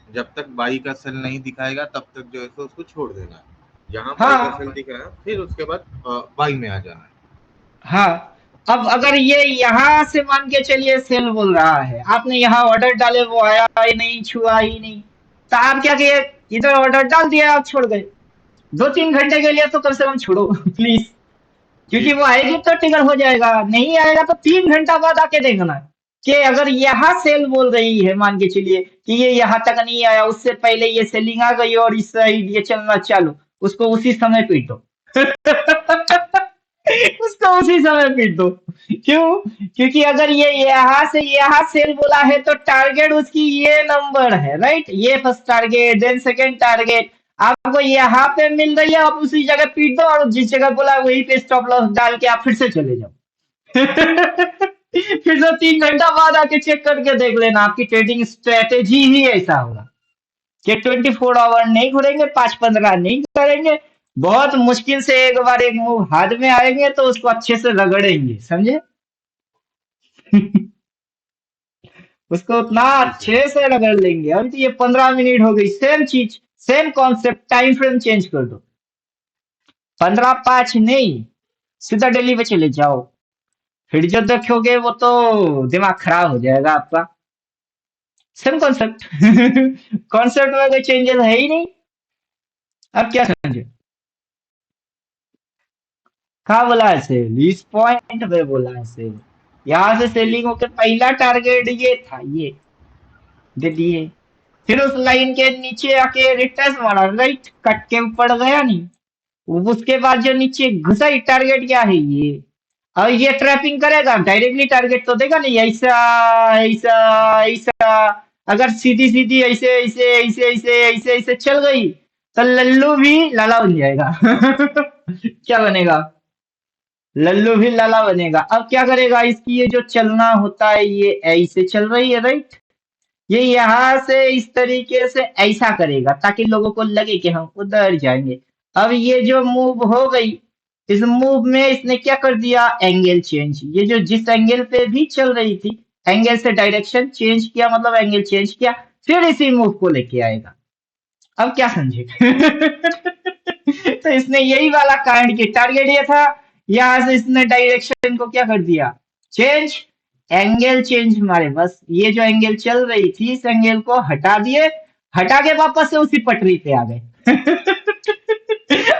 जब तक बाई का सेल नहीं दिखाएगा तब तक जो है सो उसको छोड़ देना है। जहां बाई का सेल हाँ दिख रहा है फिर उसके बाद बाई में आ जाना है। हाँ। अब अगर ये यहाँ से मान के चलिए सेल बोल रहा है, आपने यहाँ ऑर्डर डाले, वो आया ही नहीं, छुआ ही नहीं, तो आप क्या किए, इधर ऑर्डर डाल दिया, आप छोड़ गए। 2-3 घंटे के लिए तो कम से कम छोड़ो। प्लीज, जी क्योंकि वो आएगी तो टिगर हो जाएगा, नहीं आएगा तो 3 घंटा बाद आके देखना कि अगर यहाँ सेल बोल रही है, मान के चलिए कि ये यहाँ तक नहीं आया, उससे पहले ये सेलिंग आ गई और इस साइड ये चलना चालू, उसको उसी समय पीट दो। उसको उसी समय पीट दो। क्यों, क्योंकि अगर ये यहाँ से यहाँ सेल बोला है तो टारगेट उसकी ये नंबर है, राइट, ये first target, then second target, आपको यहाँ पे मिल रही है, आप उसी जगह पीट दो और जिस जगह बोला वहीं पे स्टॉप लॉस डाल के आप फिर से चले जाओ। फिर से 3 घंटा बाद आके चेक करके देख लेना, आपकी ट्रेडिंग स्ट्रेटेजी ही ऐसा होगा कि 24 आवर नहीं घुरेंगे, 5-15 नहीं करेंगे, बहुत मुश्किल से एक बार एक मूव हाथ में आएंगे तो उसको अच्छे से रगड़ेंगे, समझे। उसको उतना जी सर। अच्छे से रगड़ लेंगे। अभी तो ये 15 मिनट हो गई, सेम चीज, same concept, time frame change कर दो, 15-5 नहीं, सीधा डेली पे चले जाओ, फिर जो देखोगे वो तो दिमाग खराब हो जाएगा आपका। Same concept. कॉन्सेप्ट में कोई चेंजेस है ही नहीं। अब क्या समझे, कहाँ बोला है सेल, इस पॉइंट पे बोला है सेल, यहाँ से जी सेलिंग सर। होके पहला टारगेट ये था, ये दे दिए, फिर उस लाइन के नीचे आके रिट्रेस मारा, राइट, कट के ऊपर गया नहीं, उसके बाद जो नीचे घुसा ही, टारगेट क्या है ये, और ये ट्रैपिंग करेगा, डायरेक्टली टारगेट तो देगा नहीं, ऐसा ऐसा ऐसा, अगर सीधी सीधी ऐसे ऐसे ऐसे ऐसे ऐसे ऐसे चल गई तो लल्लू भी लाला बन जाएगा। क्या बनेगा, लल्लू भी लाला बनेगा। अब क्या करेगा, इसकी ये जो चलना होता है ये ऐसे चल रही है, राइट, ये यहाँ से इस तरीके से ऐसा करेगा ताकि लोगों को लगे कि हम उधर जाएंगे। अब ये जो मूव हो गई, इस मूव में इसने क्या कर दिया, एंगल चेंज, ये जो जिस एंगल पे भी चल रही थी, एंगल से डायरेक्शन चेंज किया, मतलब एंगल चेंज किया, फिर इसी मूव को लेके आएगा। अब क्या समझे। तो इसने यही वाला कांड किया, टारगेट ये था, यहाँ से इसने डायरेक्शन को क्या कर दिया, चेंज, एंगल चेंज मारे, बस ये जो एंगल चल रही थी इस एंगल को हटा दिए, हटा के वापस से उसी पटरी पे आ गए।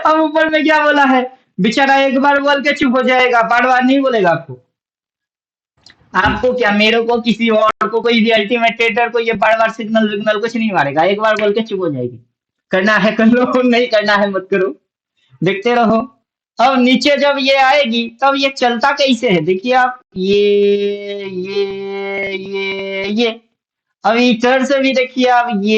अब ऊपर में क्या बोला है, बेचारा एक बार बोल के चुप हो जाएगा, बार बार नहीं बोलेगा आपको। जी आपको सर। क्या, मेरे को, किसी और को, कोई भी अल्टीमेट ट्रेडर को ये बार बार सिग्नल विग्नल कुछ नहीं मारेगा, एक बार बोल के चुप हो जाएगी। करना है कर लो, नहीं करना है मत करो, देखते रहो। अब नीचे जब ये आएगी तब ये चलता कैसे है, देखिए आप, ये अब इधर से भी देखिए आप, ये,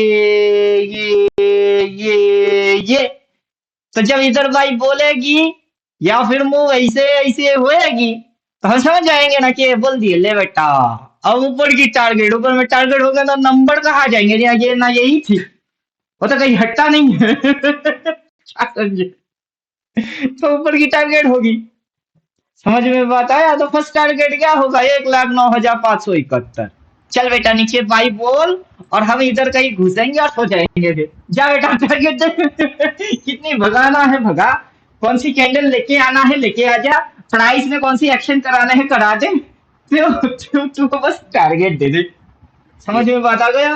तो जब इधर भाई बोलेगी या फिर मुंह ऐसे ऐसे होएगी, तो हम समझ जाएंगे ना कि ये बोल दिए, ले बेटा। अब ऊपर की टारगेट, ऊपर में टारगेट हो गया तो नंबर कहाँ जाएंगे, ये ना यही थी, वो तो कहीं हटता नहीं है। क्या समझे, तो ऊपर की टारगेट होगी, समझ में बात आया। तो फर्स्ट टारगेट क्या होगा, 1,09,571। चल बेटा नीचे बाई बोल, और हम इधर कहीं घुसेंगे और सो जाएंगे, फिर जा बेटा टारगेट दे। कितनी भगाना है भगा, कौन सी कैंडल लेके आना है लेके आ जा, प्राइस में कौन सी एक्शन कराना है करा दे, तू बस टारगेट दे दे। जी समझ में बात आ गया।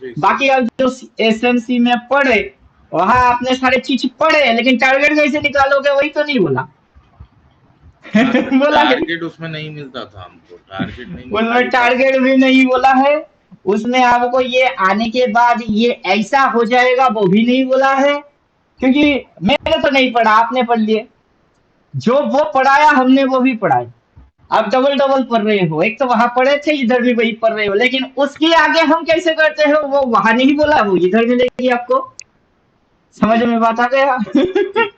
जी सर। बाकी अब जो एसएमसी में पढ़े, वहां आपने सारे चीज पढ़े, लेकिन टारगेट कैसे निकालोगे वही तो नहीं बोला। हाँ सर, बोला है, टारगेट उसमें नहीं मिलता था हमको, टारगेट नहीं मिलता उनमें ही था। टारगेट भी नहीं बोला है, उसमें आपको ये आने के बाद ये ऐसा हो जाएगा वो भी नहीं बोला है, क्योंकि मैंने तो नहीं पढ़ा, आपने पढ़ लिए। जो वो पढ़ाया हमने वो भी पढ़ाया। आप डबल डबल पढ़ रहे हो, एक तो वहां पढ़े थे, इधर भी वही पढ़ रहे हो, लेकिन उसके आगे हम कैसे करते हो वो वहां नहीं बोला, वो इधर मिलेगी आपको। समझ जी में बात आ गया? जी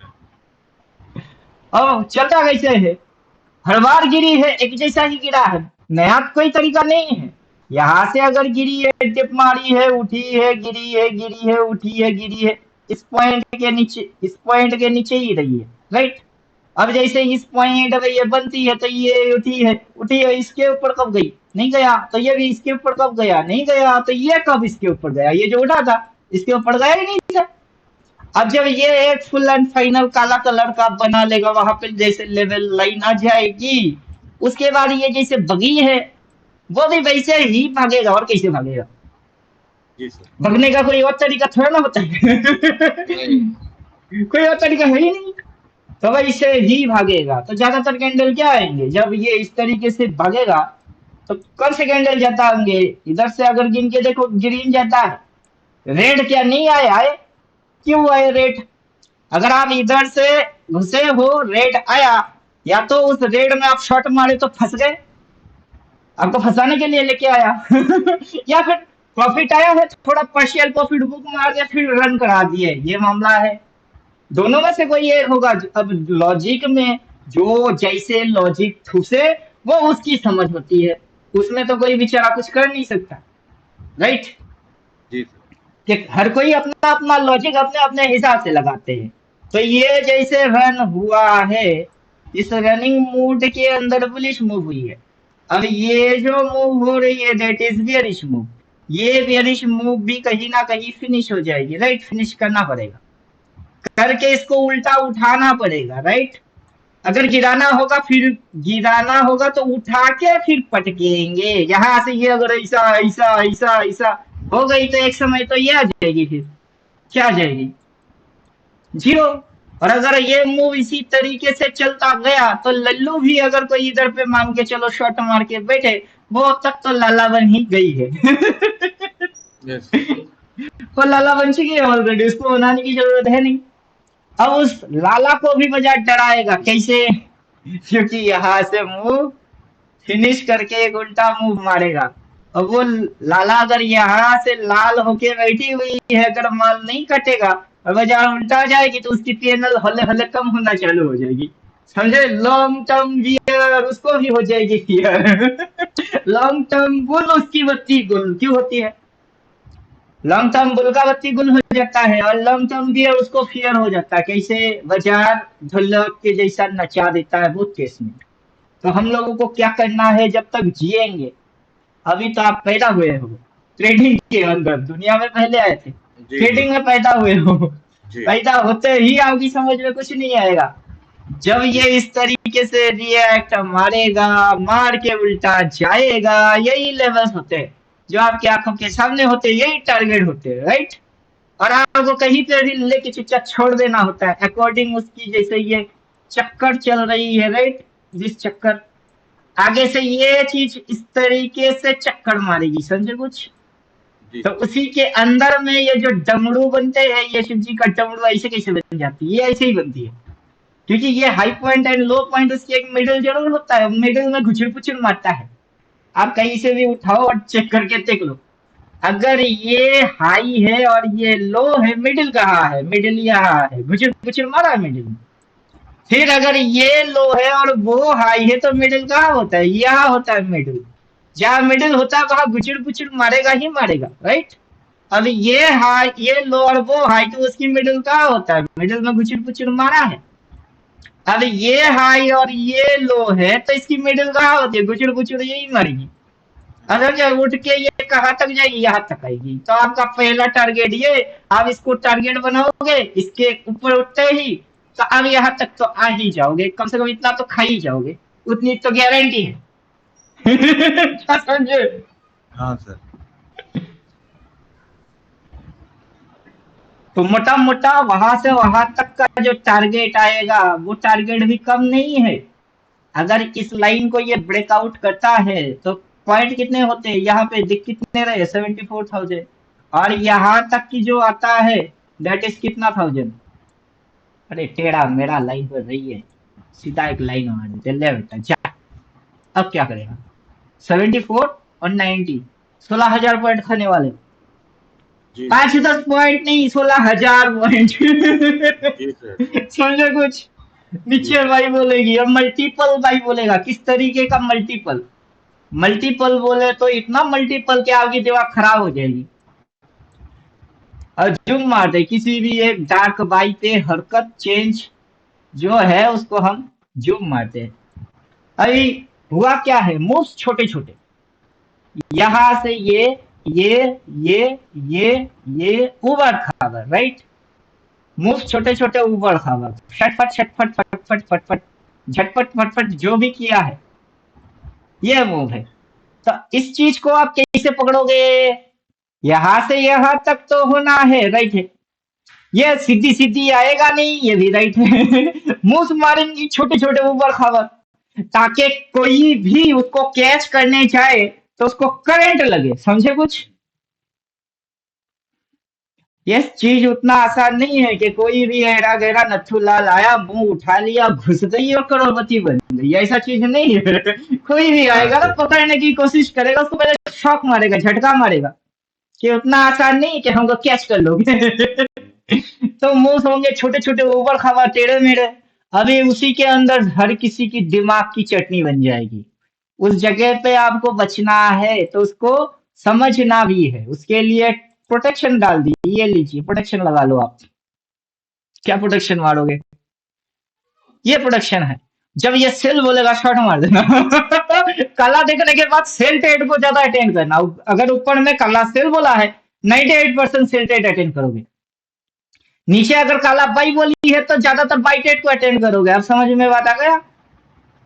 अब चलता कैसे है, हर बार गिरी है एक जैसा ही गिरा है, नया कोई तरीका नहीं है। यहाँ से अगर गिरी है, टिप मारी है, उठी है, गिरी है, गिरी है, उठी है, गिरी है, इस पॉइंट के नीचे ही रही है, राइट। अब जैसे इस पॉइंट पे ये बनती है तो ये उठी है, इसके ऊपर कब गई, नहीं गया, तो ये भी इसके ऊपर कब गया, नहीं गया, तो ये कब इसके ऊपर गया, ये जो उठा था इसके ऊपर गया ही नहीं था। अब जब ये एक फुल एंड फाइनल काला कलर का बना लेगा, वहां पे जैसे लेवल लाइन आ जाएगी, उसके बाद ये जैसे बगी है वो भी वैसे ही भागेगा, और कैसे भागेगा, जी सर। भगने का कोई और तरीका थोड़ा ना होता है। नहीं। कोई और तरीका है ही नहीं, तो वैसे ही भागेगा। तो ज्यादातर कैंडल क्या आएंगे जब ये इस तरीके से भागेगा, तो कौन से कैंडल जाता होंगे, इधर से अगर गिन के देखो ग्रीन जाता है, रेड क्या नहीं आया है, क्यों आए रेड, अगर आप इधर से घुसे हो रेड आया, या तो उस रेड में आप शॉट मारे तो फंस गए, आपको फंसाने के लिए लेके आया, या फिर प्रॉफिट आया है, थोड़ा पार्शियल प्रॉफिट बुक मार दिया फिर रन करा दिए, ये मामला है। दोनों में से कोई एक होगा। अब लॉजिक में जो जैसे लॉजिक ठूसे वो उसकी समझ होती है, उसमें तो कोई बेचारा कुछ कर नहीं सकता, राइट। जी सर। कि हर कोई अपना अपना लॉजिक अपने अपने हिसाब से लगाते हैं। तो ये जैसे रन हुआ है, इस रनिंग मूड के अंदर बुलिश मूव हुई है। अब ये जो मूव हो रही है दैट इज बेयरिश मूव, ये बेयरिश मूव भी कहीं ना कहीं फिनिश हो जाएगी, राइट, फिनिश करना पड़ेगा, करके इसको उल्टा उठाना पड़ेगा, राइट। अगर गिराना होगा, फिर गिराना होगा तो उठा के फिर पटकेंगे यहाँ से, ये अगर ऐसा ऐसा ऐसा ऐसा हो गई तो एक समय तो ये आ जाएगी, फिर क्या आ जाएगी, जीरो। और अगर ये मूव इसी तरीके से चलता गया तो लल्लू भी अगर कोई इधर पे मान के चलो शॉट मार के बैठे, वो तक तो लाला बन ही गई है। यस। वो लाला बन चुकी है ऑलरेडी, उसको बनाने की जरूरत है नहीं। अब उस लाला को भी बाजार डराएगा कैसे, क्योंकि यहाँ से मूव फिनिश करके एक उल्टा मूव मारेगा। अब वो लाला अगर यहाँ से लाल होके बैठी हुई है, अगर माल नहीं कटेगा और बाजार उल्टा जाएगी तो उसकी पीएनएल हले हले कम होना चालू हो जाएगी, समझे, लॉन्ग टर्म वियर उसको भी हो जाएगी फियर। लॉन्ग टर्म बुल उसकी बत्ती गुल क्यों होती है, लॉन्ग टर्म बुल का बत्ती गुल हो जाता है, और लॉन्ग टर्म बियर उसको फियर हो जाता है, कैसे बाजार ढोलक के जैसा नचा देता है बहुत केस में। तो हम लोगों को क्या करना है जब तक जिएंगे, अभी तो आप पैदा हुए हो ट्रेडिंग के अंदर, दुनिया में पहले आए थे, जी जी ट्रेडिंग में पैदा हुए हो, जी पैदा होते ही आपकी समझ में कुछ नहीं आएगा। जब ये इस तरीके से रिएक्ट मारेगा, मार के उल्टा जाएगा, यही लेवल्स होते हैं जो आपकी आंखों के सामने होते हैं, यही टारगेट होते हैं, राइट। और आपको कहीं पे भी लेके चुपचाप छोड़ देना होता है अकॉर्डिंग उसकी, जैसे ये चक्कर चल रही है, राइट, जिस चक्कर आगे से ये चीज इस तरीके से चक्कर मारेगी, समझे कुछ। जी तो उसी के अंदर में ये जो डमरू बनते हैं, ये शिव जी का डमरू ऐसे कैसे बन जाती है, ये ऐसे ही बनती है, क्योंकि ये high point and low point उसकी एक मिडिल जरूर होता है, मिडिल में घुचुर पुचुर मारता है। आप कहीं से भी उठाओ और चेक करके देख लो, अगर ये हाई है और ये लो है, मिडिल कहाँ है, मिडिल यहाँ है, घुचुर पुचुर मारा है मिडिल में। फिर अगर ये लो है और वो हाई है तो मिडिल कहाँ होता है, यहाँ होता है मिडिल, जहाँ मिडिल होता है वहां गुचुर पुचुर मारेगा ही मारेगा, राइट। अब ये हाई, ये लो और वो हाई, तो उसकी मिडिल कहाँ होता है, मिडिल में गुचुर पुचुर मारा है। अब ये हाई और ये लो है तो इसकी मिडिल कहाँ होती है, गुचुर पुचुर यही मारेगी। अगर जब उठ के ये कहाँ तक जाएगी, यहाँ तक आएगी, तो आपका पहला टारगेट ये, आप इसको टारगेट बनाओगे, इसके ऊपर उठते ही तो आप यहाँ तक तो आ ही जाओगे, कम से कम इतना तो खा ही जाओगे, उतनी तो गारंटी है। क्या समझे। हाँ सर। तो मोटा मोटा वहां से वहां तक का जो टारगेट आएगा वो टारगेट भी कम नहीं है। अगर इस लाइन को ये ब्रेकआउट करता है तो पॉइंट कितने होते हैं यहाँ पे दिख कितने रहे 74,000 और यहाँ तक की जो आता है दैट इज कितना थाउजेंड। अरे टेढ़ा मेरा लाइन पर रही है, सीधा एक लाइन मार देते ले बेटा जा। अब क्या करेगा 74 और 90, 16,000 पॉइंट खाने वाले। जी सर। 5-10 पॉइंट नहीं 16,000 पॉइंट। जी सर। समझे कुछ। जी नीचे सर। भाई बोलेगी और मल्टीपल भाई बोलेगा किस तरीके का मल्टीपल। मल्टीपल बोले तो इतना मल्टीपल कि आपकी दिमाग खराब हो जाएगी। और जूम मारते किसी भी एक डार्क बाई पे हरकत चेंज जो है उसको हम जूम मारते हैं। अभी हुआ क्या है मूव्स छोटे छोटे, यहाँ से ये ये ये ऊबड़ खाबड़ राइट। मूव छोटे छोटे ऊबड़ खाबड़ छटपट छटपट फटफट फटफट झटपट फटफट जो भी किया है ये मूव है। तो इस चीज को आप कैसे पकड़ोगे, यहां से यहां तक तो होना है राइट है, ये सीधी सीधी आएगा नहीं ये भी राइट है। मूव मारेंगी छोटे छोटे ऊबड़ खाबड़ ताकि कोई भी उसको कैच करने जाए तो उसको करंट लगे। समझे कुछ। ये चीज उतना आसान नहीं है कि कोई भी हेरा गहरा नथु लाल आया मुंह उठा लिया घुस गई और करोड़पति बन गई, ऐसा चीज नहीं है। कोई भी हाँ आएगा ना सर। पकड़ने की कोशिश करेगा उसको पहले शॉक मारेगा झटका मारेगा कि उतना आसान नहीं है कि हमको कैच कर लोगे। तो मूव होंगे छोटे छोटे ऊबड़ खाबड़ टेढ़े मेढ़े। अभी उसी के अंदर हर किसी की दिमाग की चटनी बन जाएगी। उस जगह पे आपको बचना है तो उसको समझना भी है, उसके लिए प्रोटेक्शन डाल दी, ये लीजिए प्रोटेक्शन लगा लो आप। क्या प्रोटेक्शन मारोगे, ये प्रोटेक्शन है। जब ये सेल बोलेगा शॉट मार देना। काला देखने के बाद सेल टेड को ज्यादा अटेंड करना, अगर ऊपर में काला सेल बोला है 98% सेल टेड अटेंड करोगे। नीचे अगर काला बाई बोली है तो ज्यादातर बाई टेड को अटेंड करोगे। अब समझ में बात आ गया।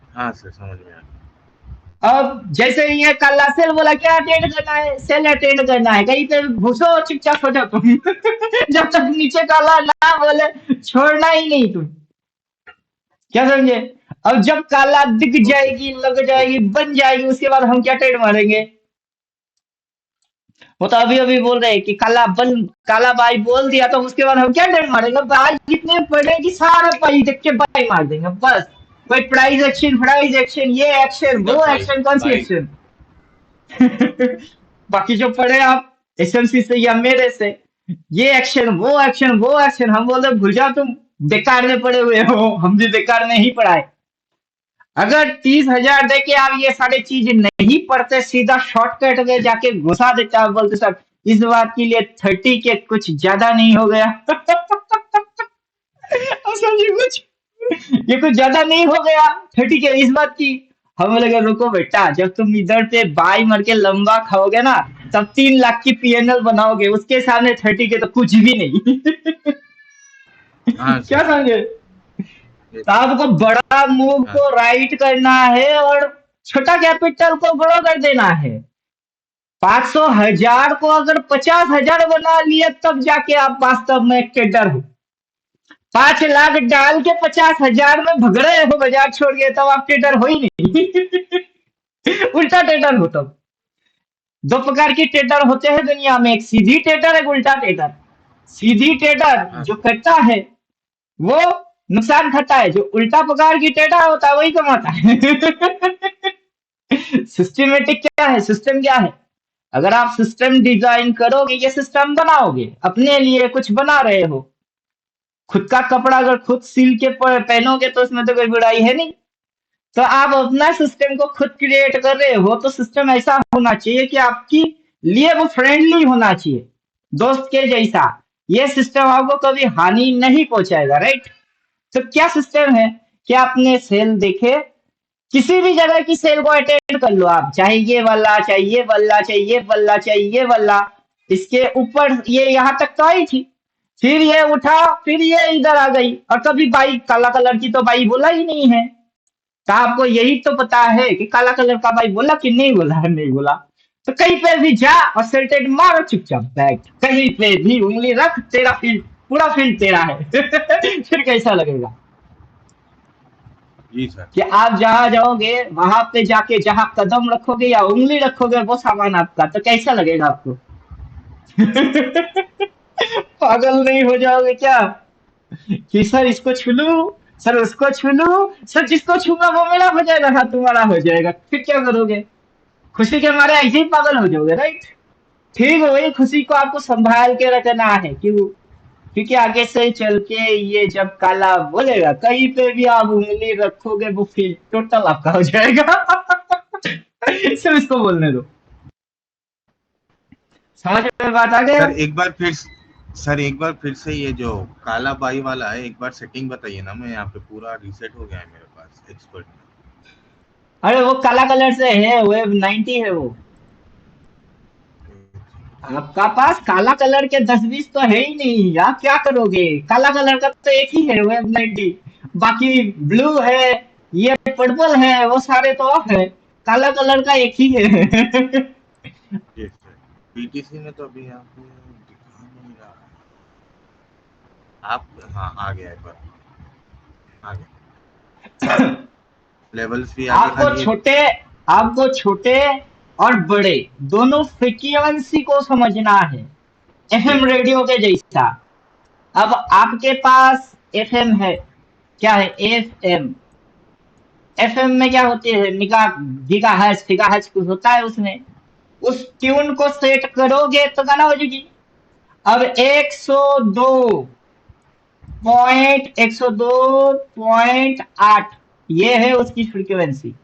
हाँ सर समझ में आ गया। अब जैसे ये काला सेल बोला क्या अटेंड करना है, सेल अटेंड करना है, कहीं पे घुसो चुपचाप हो जाओ तुम। जब तक नीचे काला ना बोले छोड़ना ही नहीं तुम। क्या समझे। अब जब काला दिख ओके। जाएगी लग जाएगी बन जाएगी उसके बाद हम क्या ट्रेड मारेंगे। वो तो अभी अभी बोल रहे हैं कि काला बाई बोल दिया तो उसके बाद हम क्या ट्रेड मारेंगे, बाई जितने पड़ेगी सारे बाई देख के बाई मार देंगे बस। कोई प्राइस एक्शन ये एक्शन सीधा वो बाई। एक्शन कौन सी बाई। एक्शन। बाकी जो पढ़े आप एसएमसी से या मेरे से, ये एक्शन वो एक्शन वो एक्शन हम बोले भूल जाओ तुम बेकार में पड़े हुए हो, हम भी बेकार में ही पढ़ाए। अगर 30,000 दे के आप ये सारी चीज नहीं पढ़ते सीधा शॉर्टकट में जाके घुसा देते आप बोलते सर इस बात के लिए 30 के कुछ ज्यादा नहीं हो गया। अब समझिए कुछ, ये कुछ ज्यादा नहीं हो गया 30 के इस बात की। हम लगे रुको बेटा जब तुम इधर पे बाई मर के लंबा खाओगे ना तब 3 लाख की पीएनएल बनाओगे, उसके सामने 30 के तो कुछ भी नहीं। हाँ क्या सर। समझे। ये तो आपको बड़ा मूव हाँ को राइट करना है और छोटा कैपिटल को बड़ा कर देना है। 500 हजार को अगर 50,000 बना लिए तब जाके आप वास्तव में एक ट्रेडर हो। 5 लाख डाल के 50,000 में भग रहे हो बाजार छोड़ के तब आप ट्रेडर हो ही नहीं। उल्टा ट्रेडर हो तब। दो प्रकार के ट्रेडर होते हैं दुनिया में, एक सीधी ट्रेडर एक उल्टा ट्रेडर। सीधी ट्रेडर हाँ जो सर। करता है वो नुकसान खाता है, जो उल्टा प्रकार की ट्रेडर होता है वही कमाता है। सिस्टमेटिक क्या है, सिस्टम क्या है। अगर आप सिस्टम डिजाइन करोगे ये सिस्टम बनाओगे अपने लिए कुछ बना रहे हो। खुद का कपड़ा अगर खुद सिल के पहनोगे तो उसमें तो कोई बुराई है नहीं। तो आप अपना सिस्टम को खुद क्रिएट कर रहे हो तो सिस्टम ऐसा होना चाहिए कि आपकी लिए वो फ्रेंडली होना चाहिए, दोस्त के जैसा। ये सिस्टम आपको कभी हानि नहीं पहुंचाएगा राइट। तो क्या सिस्टम है कि आपने सेल देखे, किसी भी जगह की सेल को अटेंड कर लो आप, चाहे ये वाला चाहे ये वाला चाहे ये वाला चाहे ये वाला। इसके ऊपर ये यहाँ तक तो आई थी, फिर ये उठा फिर ये इधर आ गई और कभी बाई काला कलर की तो बाई बोला ही नहीं है। तो आपको यही तो पता है कि काला कलर का भाई बोला कि नहीं बोला है, नहीं बोला। तो कहीं पे भी जा और सेल्टेड मारो चुपचाप बैठ, कहीं पे भी उंगली रख तेरा फील्ड पूरा फील्ड तेरा है। फिर कैसा लगेगा। जी सर। कि आप जहां जाओगे वहां पे जाके जहां कदम रखोगे या उंगली रखोगे वो सामान आपका, तो कैसा लगेगा आपको? पागल नहीं हो जाओगे क्या कि सर इसको छू लूं, सर उसको छू लूं, सर जिसको छूंगा वो मेरा हो जाएगा, हाँ तुम्हारा हो जाएगा, फिर क्या करोगे? खुशी के मारे ऐसे ही पागल हो जाओगे, राइट? ठीक है, वही खुशी को आपको संभाल के रखना है। क्यों? क्योंकि आगे से चल के ये जब काला बोलेगा कहीं पे भी आप उंगली रखोगे वो फिर टोटल आपका हो जाएगा। सिर्फ इसको बोलने दो। समझ में बात आ गया? सर एक बार फिर सर एक बार फिर से ये जो काला बाई वाला है, एक बार सेटिंग बताइए ना। मैं यहाँ पे पूरा रीसेट हो गया है मेरे पास एक्सपर्ट में। अरे वो काला कलर से है, वेब 90 है वो। आपका पास काला कलर के 10-20 तो है ही नहीं, आप क्या करोगे? काला कलर का तो एक ही है, वेब 90। बाकी ब्लू है, ये पर्पल है, वो सारे तो ऑफ है। काला कलर का एक ही है। जी सर। बीटीसी में तो अभी यहाँ पे दिखा नहीं रहा है। आप, हाँ आ गया एक बार, आ गया। लेवल्स भी आगे, आपको खाली एक। छोटे आपको छोटे और बड़े दोनों फ्रीक्वेंसी को समझना है, जी एफएम रेडियो के जैसा। अब आपके पास एफएम है, क्या है एफएम? एफएम में क्या होती है? निका गीगा हर्ट्ज, फिगा हर्ट्ज कुछ होता है उसमें। उस ट्यून को सेट करोगे तो गाना हो जाएगी। अब 102.8 ये है उसकी फ्रीक्वेंसी।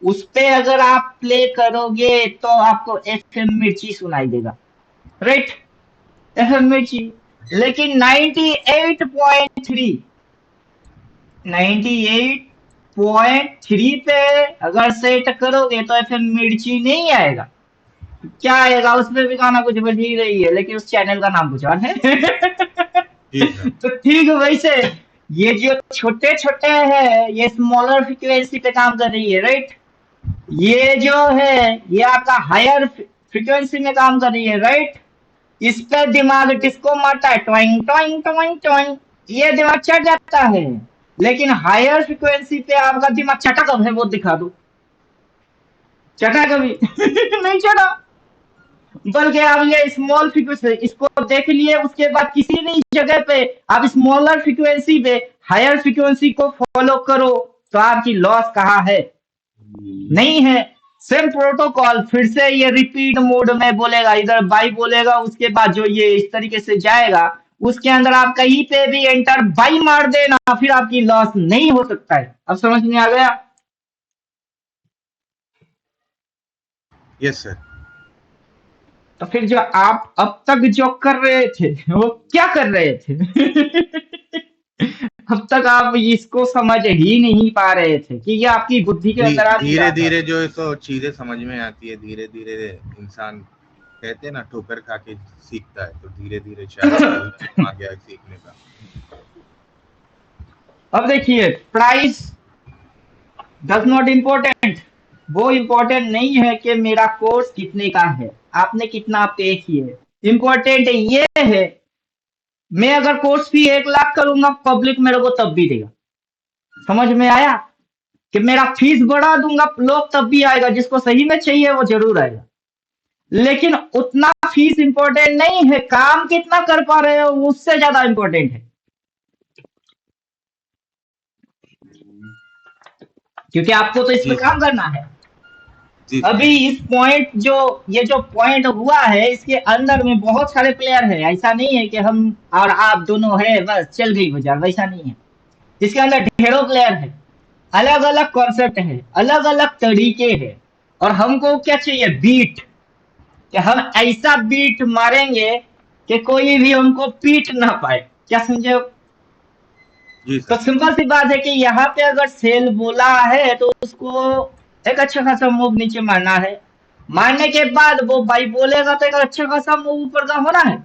उस पे अगर आप प्ले करोगे तो आपको एफएम मिर्ची सुनाई देगा, राइट? एफएम मिर्ची। लेकिन 98.3 98.3 पे अगर सेट करोगे तो एफएम मिर्ची नहीं आएगा। क्या आएगा? उसमें भी गाना कुछ बज ही रही है लेकिन उस चैनल का नाम कुछ और है। जी सर। तो ठीक है वैसे ये जो छोटे छोटे है ये स्मॉलर फ्रीक्वेंसी पे काम कर रही है, राइट? ये जो है ये आपका हायर फ्रीक्वेंसी में काम कर रही है, राइट? इस पे दिमाग डिस्को मारता है, टोइंग टोइंग टोइंग टोइंग, ये दिमाग चढ़ जाता है। लेकिन हायर फ्रीक्वेंसी पे आपका दिमाग चटा कब है वो दिखा दो। चटा कभी नहीं चढ़ा। बल्कि आप ये स्मॉल फ्रीक्वेंसी इसको देख लिए, उसके बाद किसी भी जगह पे आप स्मॉलर फ्रीक्वेंसी पे हायर फ्रीक्वेंसी को फॉलो करो तो आपकी लॉस कहाँ है? नहीं है। सेम प्रोटोकॉल फिर से ये रिपीट मोड में बोलेगा, इधर बाई बोलेगा, उसके बाद जो ये इस तरीके से जाएगा उसके अंदर आप कहीं पे भी एंटर बाई मार देना, फिर आपकी लॉस नहीं हो सकता है। अब समझ में आ गया? Yes sir. तो फिर जो आप अब तक जो कर रहे थे वो क्या कर रहे थे? अब तक आप इसको समझ ही नहीं पा रहे थे कि ये आपकी बुद्धि के अंदर आ नहीं धीरे रहा था। धीरे जो है सो चीजें समझ में आती है, धीरे धीरे इंसान, कहते हैं ना, ठोकर खा के सीखता है, तो धीरे धीरे शायद वही टाइम आ गया है सीखने का। अब देखिए, प्राइस डज नॉट इम्पोर्टेंट। वो इम्पोर्टेंट नहीं है कि मेरा कोर्स कितने का है, आपने कितना पे किए। इम्पोर्टेंट ये है, मैं अगर कोर्स फी 1 लाख करूंगा पब्लिक मेरे को तब भी देगा। समझ में आया? कि मेरा फीस बढ़ा दूंगा लोग तब भी आएगा, जिसको सही में चाहिए वो जरूर आएगा। लेकिन उतना फीस इंपॉर्टेंट नहीं है, काम कितना कर पा रहे हो उससे ज्यादा इंपॉर्टेंट है। क्योंकि आपको तो इस पे जी काम सर। करना है। जी अभी सर। इस पॉइंट जो ये जो पॉइंट हुआ है इसके अंदर में बहुत सारे प्लेयर हैं, ऐसा नहीं है कि हम और आप दोनों है बस चल गई बाजार, वैसा नहीं है। इसके अंदर ढेरों प्लेयर है, अलग अलग कॉन्सेप्ट है, अलग अलग तरीके हैं। और हमको क्या चाहिए? बीट। कि हम ऐसा बीट मारेंगे कि कोई भी हमको पीट ना पाए। क्या समझे? जी तो सर। सिंपल सी बात है कि यहाँ पे अगर सेल बोला है तो उसको एक अच्छा खासा मूव नीचे मारना है। मारने के बाद वो बाई बोलेगा तो एक अच्छा खासा मूव ऊपर का होना है।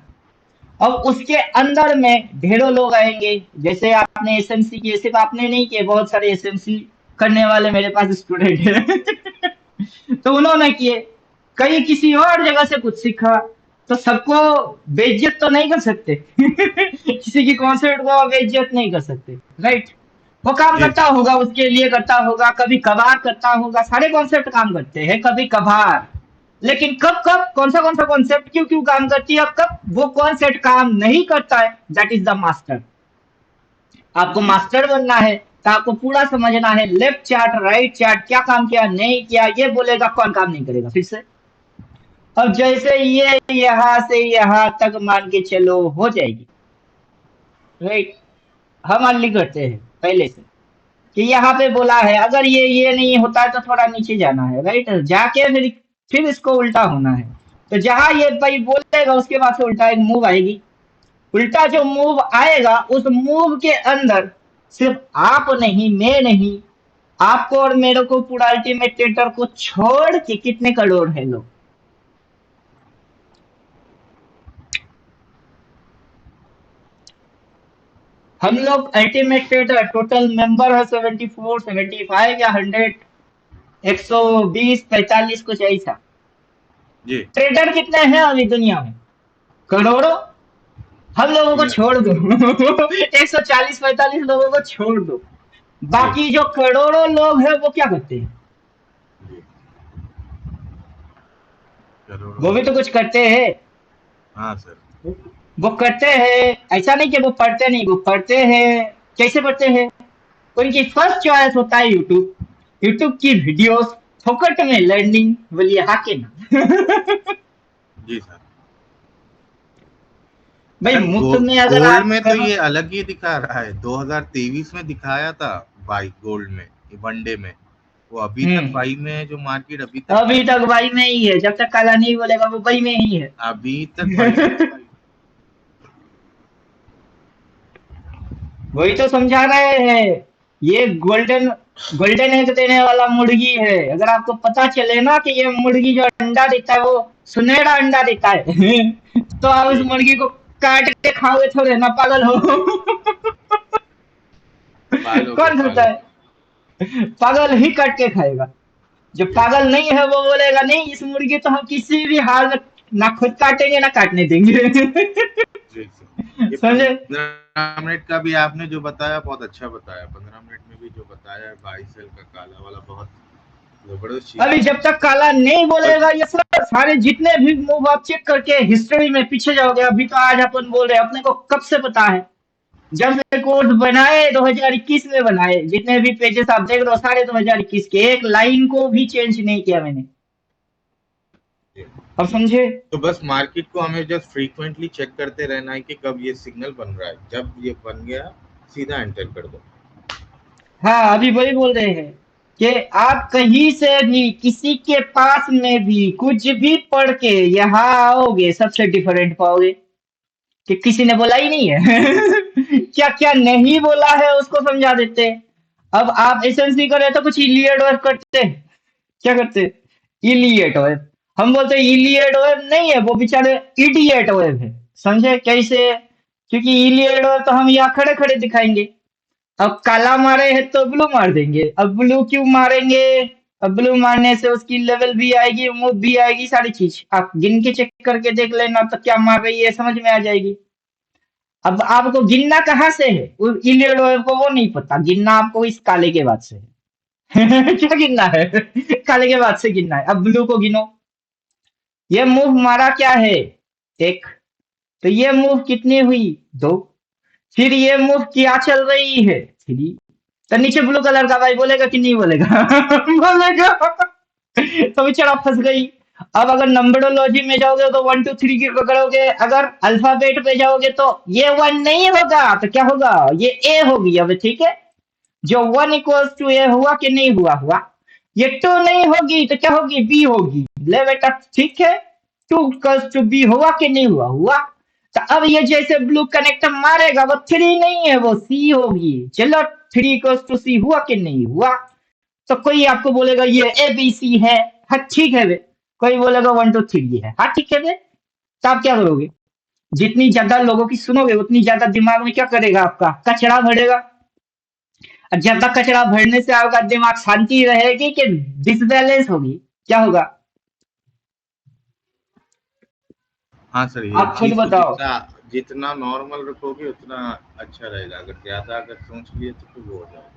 अब उसके अंदर में ढेरों लोग आएंगे, जैसे आपने एसएमसी किए, सिर्फ आपने नहीं किए, बहुत सारे एसएमसी करने वाले मेरे पास स्टूडेंट हैं। तो उन्होंने किए, कई किसी और जगह से कुछ सीखा। तो सबको बेइज्जत तो नहीं कर सकते। किसी की कॉन्सेप्ट को आप बेइज्जत नहीं कर सकते, राइट? वो काम जी करता सर। होगा, उसके लिए करता होगा, कभी कभार करता होगा, सारे कॉन्सेप्ट काम करते हैं कभी कभार। लेकिन कब कब कौन सा कॉन्सेप्ट क्यों क्यों काम करती है, और कब वो कॉन्सेप्ट काम नहीं करता है, दैट इज द मास्टर। आपको जी सर। मास्टर बनना है तो आपको पूरा समझना है, लेफ्ट चार्ट राइट चार्ट, क्या काम किया नहीं किया, ये बोलेगा कौन काम नहीं करेगा फिर से। अब जैसे ये यहाँ से यहाँ तक मान के चलो हो जाएगी, राइट। हम अर्ली करते हैं पहले से कि यहाँ पे बोला है, अगर ये नहीं होता है तो थोड़ा नीचे जाना है, राइट, जाके फिर इसको उल्टा होना है। तो जहां ये भाई बोलेगा उसके बाद से उल्टा एक मूव आएगी। उल्टा जो मूव आएगा उस मूव के अंदर सिर्फ आप नहीं, मैं नहीं, आपको और मेरे को पूरा अल्टीमेट ट्रेटर को छोड़ के कितने करोड़ है लोग। हम लोग अल्टीमेट ट्रेटर टोटल मेंबर है 74 75 या 100, 120 45 कुछ ऐसा। जी। ट्रेडर कितने हैं अभी दुनिया में? करोड़ों। हम लोगों को यस। छोड़ दो 140 45 लोगों को छोड़ दो, जी। बाकी जो करोड़ों लोग हैं वो क्या करते हैं? जी। करोड़ों वो भी तो लोग। कुछ करते हैं। हाँ सर। वो करते हैं, ऐसा नहीं कि वो पढ़ते नहीं, वो पढ़ते हैं। कैसे पढ़ते हैं? उनकी फर्स्ट चॉइस होता है यूट्यूब। यूट्यूब की वीडियोस, फोकट में लर्निंग, बोलिए हाँ के ना। जी सर। भाई सर मुफ्त में अगर गोल्ड आप में तो करो। ये अलग ही दिखा रहा है, 2023 में दिखाया था भाई गोल्ड में, वनडे में। वो अभी तक हम्म। बाई में है, जो मार्केट अभी तक अभी तक भाई में ही है, जब तक काला नहीं बोलेगा वो भाई में ही है। अभी तक बाई में है भाई। वही तो समझा रहे हैं। ये गोल्डन गोल्डन एग देने वाला मुर्गी है। अगर आपको पता चले ना कि ये मुर्गी जो अंडा देता है वो सुनहरा अंडा देता है तो आप उस जी। मुर्गी को काट के खाओगे थोड़े ना, पागल हो। पालोगे कौन खाता पालोगे। है? पागल ही काट के खाएगा। जो जी पागल सर। नहीं है वो बोलेगा नहीं, इस मुर्गी तो हम किसी भी हाल में ना खुद काटेंगे ना काटने देंगे। जी सर। ये समझे? 15 मिनट का भी आपने जो बताया बहुत अच्छा बताया, 15 मिनट में भी जो बताया है 22 सेल का काला वाला, बहुत जबरदस्त चीज अभी जब बताई। तक काला नहीं और बोलेगा ये सर, सारे जितने भी मूव आप चेक करके हिस्ट्री में पीछे जाओगे। अभी तो आज अपन बोल रहे हैं, अपने को कब से पता है? जब से कोर्स बनाए 2021 में बनाए, जितने भी पेजेस आप देख रहे हो सारे 2021 के, एक लाइन को भी चेंज नहीं किया मैंने। अब समझे? तो बस मार्केट को हमें जस्ट फ्रीक्वेंटली चेक करते रहना है कि कब ये सिग्नल बन रहा है, जब ये बन गया सीधा एंटर कर दो। हाँ, अभी वही बोल रहे हैं कि आप कहीं से भी किसी के पास में भी कुछ भी पढ़ के यहाँ आओगे सबसे डिफरेंट पाओगे, कि किसी ने बोला ही नहीं है। क्या क्या नहीं बोला है उसको समझा देते हैं। अब आप एसएनसी करे तो कुछ इलियड वर्क करते हैं। क्या करते हैं? Elliott wave. हम बोलते हैं इलियट वेब नहीं है, वो बेचारे इडियट वेब है। समझे कैसे? क्योंकि इलियट वेब तो हम यहाँ खड़े खड़े दिखाएंगे। अब काला मारे है तो ब्लू मार देंगे। अब ब्लू क्यों मारेंगे? अब ब्लू मारने से उसकी लेवल भी आएगी, मूव भी आएगी, सारी चीज आप गिन के चेक करके देख लेना, तो क्या मार रही है समझ में आ जाएगी। अब आपको गिनना कहाँ से है? इलियड वेब को वो नहीं पता, गिनना आपको इस काले के बाद से है। क्या गिनना है? काले के बाद से गिनना है। अब ब्लू को गिनो। ये मूव मारा क्या है? एक। तो ये मूव कितनी हुई? दो। फिर ये मूव क्या चल रही है? थ्री। तो नीचे ब्लू कलर का भाई बोलेगा कि नहीं बोलेगा? बोलेगा। तो बेचारा फंस गई। अब अगर नंबरोलॉजी में जाओगे तो 1 2 3 की पकड़ोगे, अगर अल्फाबेट पे जाओगे तो ये 1 नहीं होगा तो क्या होगा? ये ए होगी। अब ठीक है, जो 1 इक्वल्स टू ए हुआ कि नहीं हुआ? हुआ। ये 2 नहीं होगी तो क्या होगी? बी होगी। ले बेटा ठीक है, 2 इक्वल्स टू बी हुआ कि नहीं हुआ? हुआ। तो अब ये जैसे ब्लू कनेक्टर मारेगा वो 3 नहीं है, वो सी होगी। चलो 3 इक्वल्स टू सी हुआ कि नहीं हुआ? तो कोई आपको बोलेगा ये ए बी सी है। हाँ ठीक है बे। कोई बोलेगा 1 2 3 है। हाँ ठीक है बे। तो आप क्या करोगे? जितनी ज्यादा लोगों की सुनोगे उतनी ज्यादा दिमाग में क्या करेगा? आपका कचरा भरेगा। और ज्यादा कचरा भरने से आपका दिमाग शांति रहेगी कि डिसबैलेंस होगी? क्या होगा? हाँ सर, ये आप खुद चीज तो बताओ। जितना नॉर्मल रखोगे उतना अच्छा रहेगा, अगर ज्यादा अगर सोच लिए तो फिर वो हो जाएगा।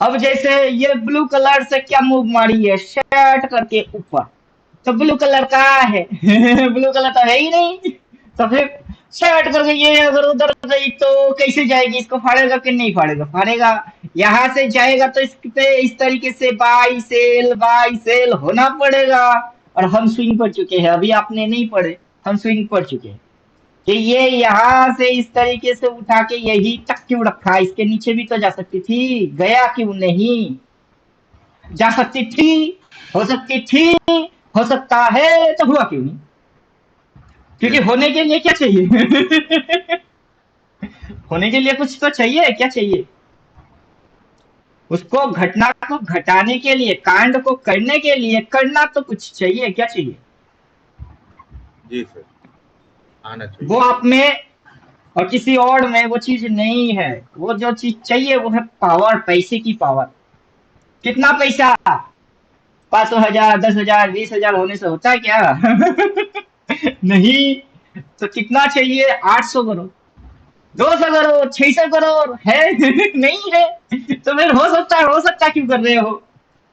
अब जैसे ये ब्लू कलर से क्या मूव मारी है, शर्ट करके ऊपर, तो ब्लू कलर कहाँ है? ब्लू कलर तो है ही नहीं। तो फिर शर्ट करके ये अगर उधर गई तो कैसे जाएगी? इसको फाड़ेगा कि नहीं फाड़ेगा? फाड़ेगा। यहाँ से जाएगा तो इस पे इस तरीके से बाई सेल होना पड़ेगा। और हम स्विंग पर चुके हैं, अभी आपने नहीं पढ़े, हम स्विंग पर चुके हैं कि ये यहाँ से इस तरीके से उठा के यही तक क्यों रखा? इसके नीचे भी तो जा सकती थी, गया क्यों नहीं? जा सकती थी, हो सकती थी, हो सकता है, तो हुआ क्यों नहीं? क्योंकि यस। होने के लिए क्या चाहिए? होने के लिए कुछ तो चाहिए, क्या चाहिए? उसको घटना को घटाने के लिए, कांड को करने के लिए करना तो कुछ चाहिए, क्या चाहिए? जी सर, आना वो चाहिए। आप में और किसी और में वो चीज नहीं है। वो जो चीज चाहिए वो है पावर, पैसे की पावर। कितना पैसा? 500,000, 10,000, 20,000 होने से होता है क्या? नहीं। तो कितना चाहिए? 800 करोड़, 200 करोड़, 600 करोड़ है? नहीं है। तो फिर हो सकता क्यों कर रहे हो?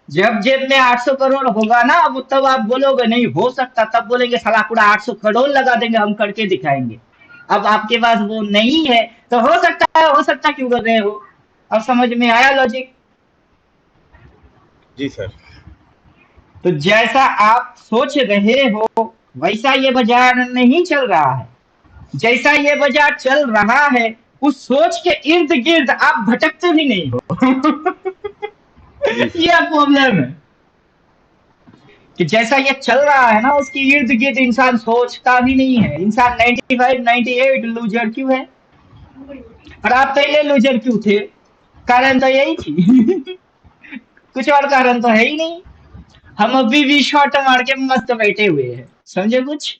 जब जेब में 800 करोड़ होगा ना, वो तब आप बोलोगे नहीं हो सकता, तब बोलेंगे साला पूरा 800 करोड़ लगा देंगे, हम करके दिखाएंगे। अब आपके पास वो नहीं है, तो हो सकता क्यों कर रहे हो? अब समझ में आया लॉजिक? जी सर। तो जैसा आप सोच रहे हो वैसा ये बाजार नहीं चल रहा है। जैसा ये बाजार चल रहा है, उस सोच के इर्द गिर्द आप भटकते भी नहीं हो। जी सर। ये प्रॉब्लम है कि जैसा ये चल रहा है ना, उसके इर्द गिर्द इंसान सोचता भी नहीं है। इंसान 95 98 लूजर क्यों है? और आप पहले लूजर क्यों थे? कारण तो यही थी। कुछ और कारण तो है ही नहीं। हम अभी भी शॉट मार के मस्त बैठे हुए हैं, समझे कुछ?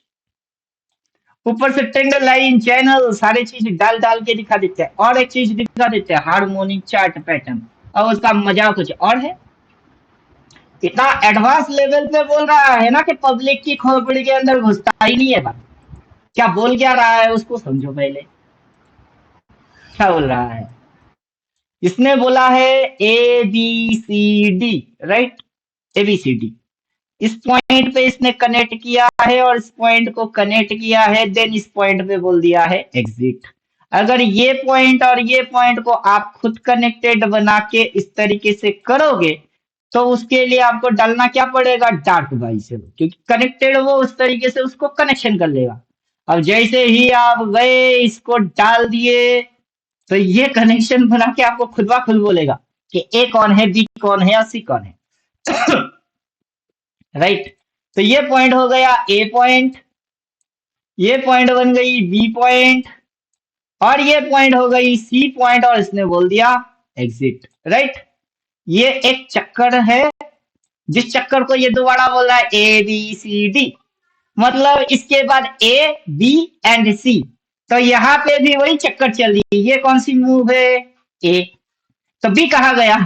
ऊपर से टेंडर लाइन चैनल सारी चीज डाल डाल के दिखा देते हैं, और एक चीज दिखा देते हैं, हार्मोनिक चार्ट पैटर्न। और उसका मजा कुछ और है। इतना एडवांस लेवल पे बोल रहा है ना कि पब्लिक की खोपड़ी के अंदर घुसता ही नहीं है बात। क्या बोल क्या रहा है उसको समझो पहले। क्या बोल रहा है? इसने बोला है ABCD, राइट? ABCD। इस पॉइंट पे इसने कनेक्ट किया है और इस पॉइंट को कनेक्ट किया है, देन इस पॉइंट पे बोल दिया है एग्जिट। अगर ये पॉइंट और ये पॉइंट को आप खुद कनेक्टेड बना के इस तरीके से करोगे, तो उसके लिए आपको डालना क्या पड़ेगा? डार्क बाई से, क्योंकि कनेक्टेड वो उस तरीके से उसको कनेक्शन कर लेगा। अब जैसे ही आप गए इसको डाल दिए, तो ये कनेक्शन बना के आपको खुद ब खुद बोलेगा कि ए कौन है, बी कौन है और सी कौन है। राइट? तो ये पॉइंट हो गया ए पॉइंट, ये पॉइंट बन गई बी पॉइंट, और ये पॉइंट हो गई सी पॉइंट, और इसने बोल दिया एग्जिट। राइट? ये एक चक्कर है, जिस चक्कर को ये दोबारा बोल रहा है ABCD। मतलब इसके बाद ए बी एंड सी, तो यहाँ पे भी वही चक्कर चल रही है। ये कौन सी मूव है? ए। तो बी कहा गया?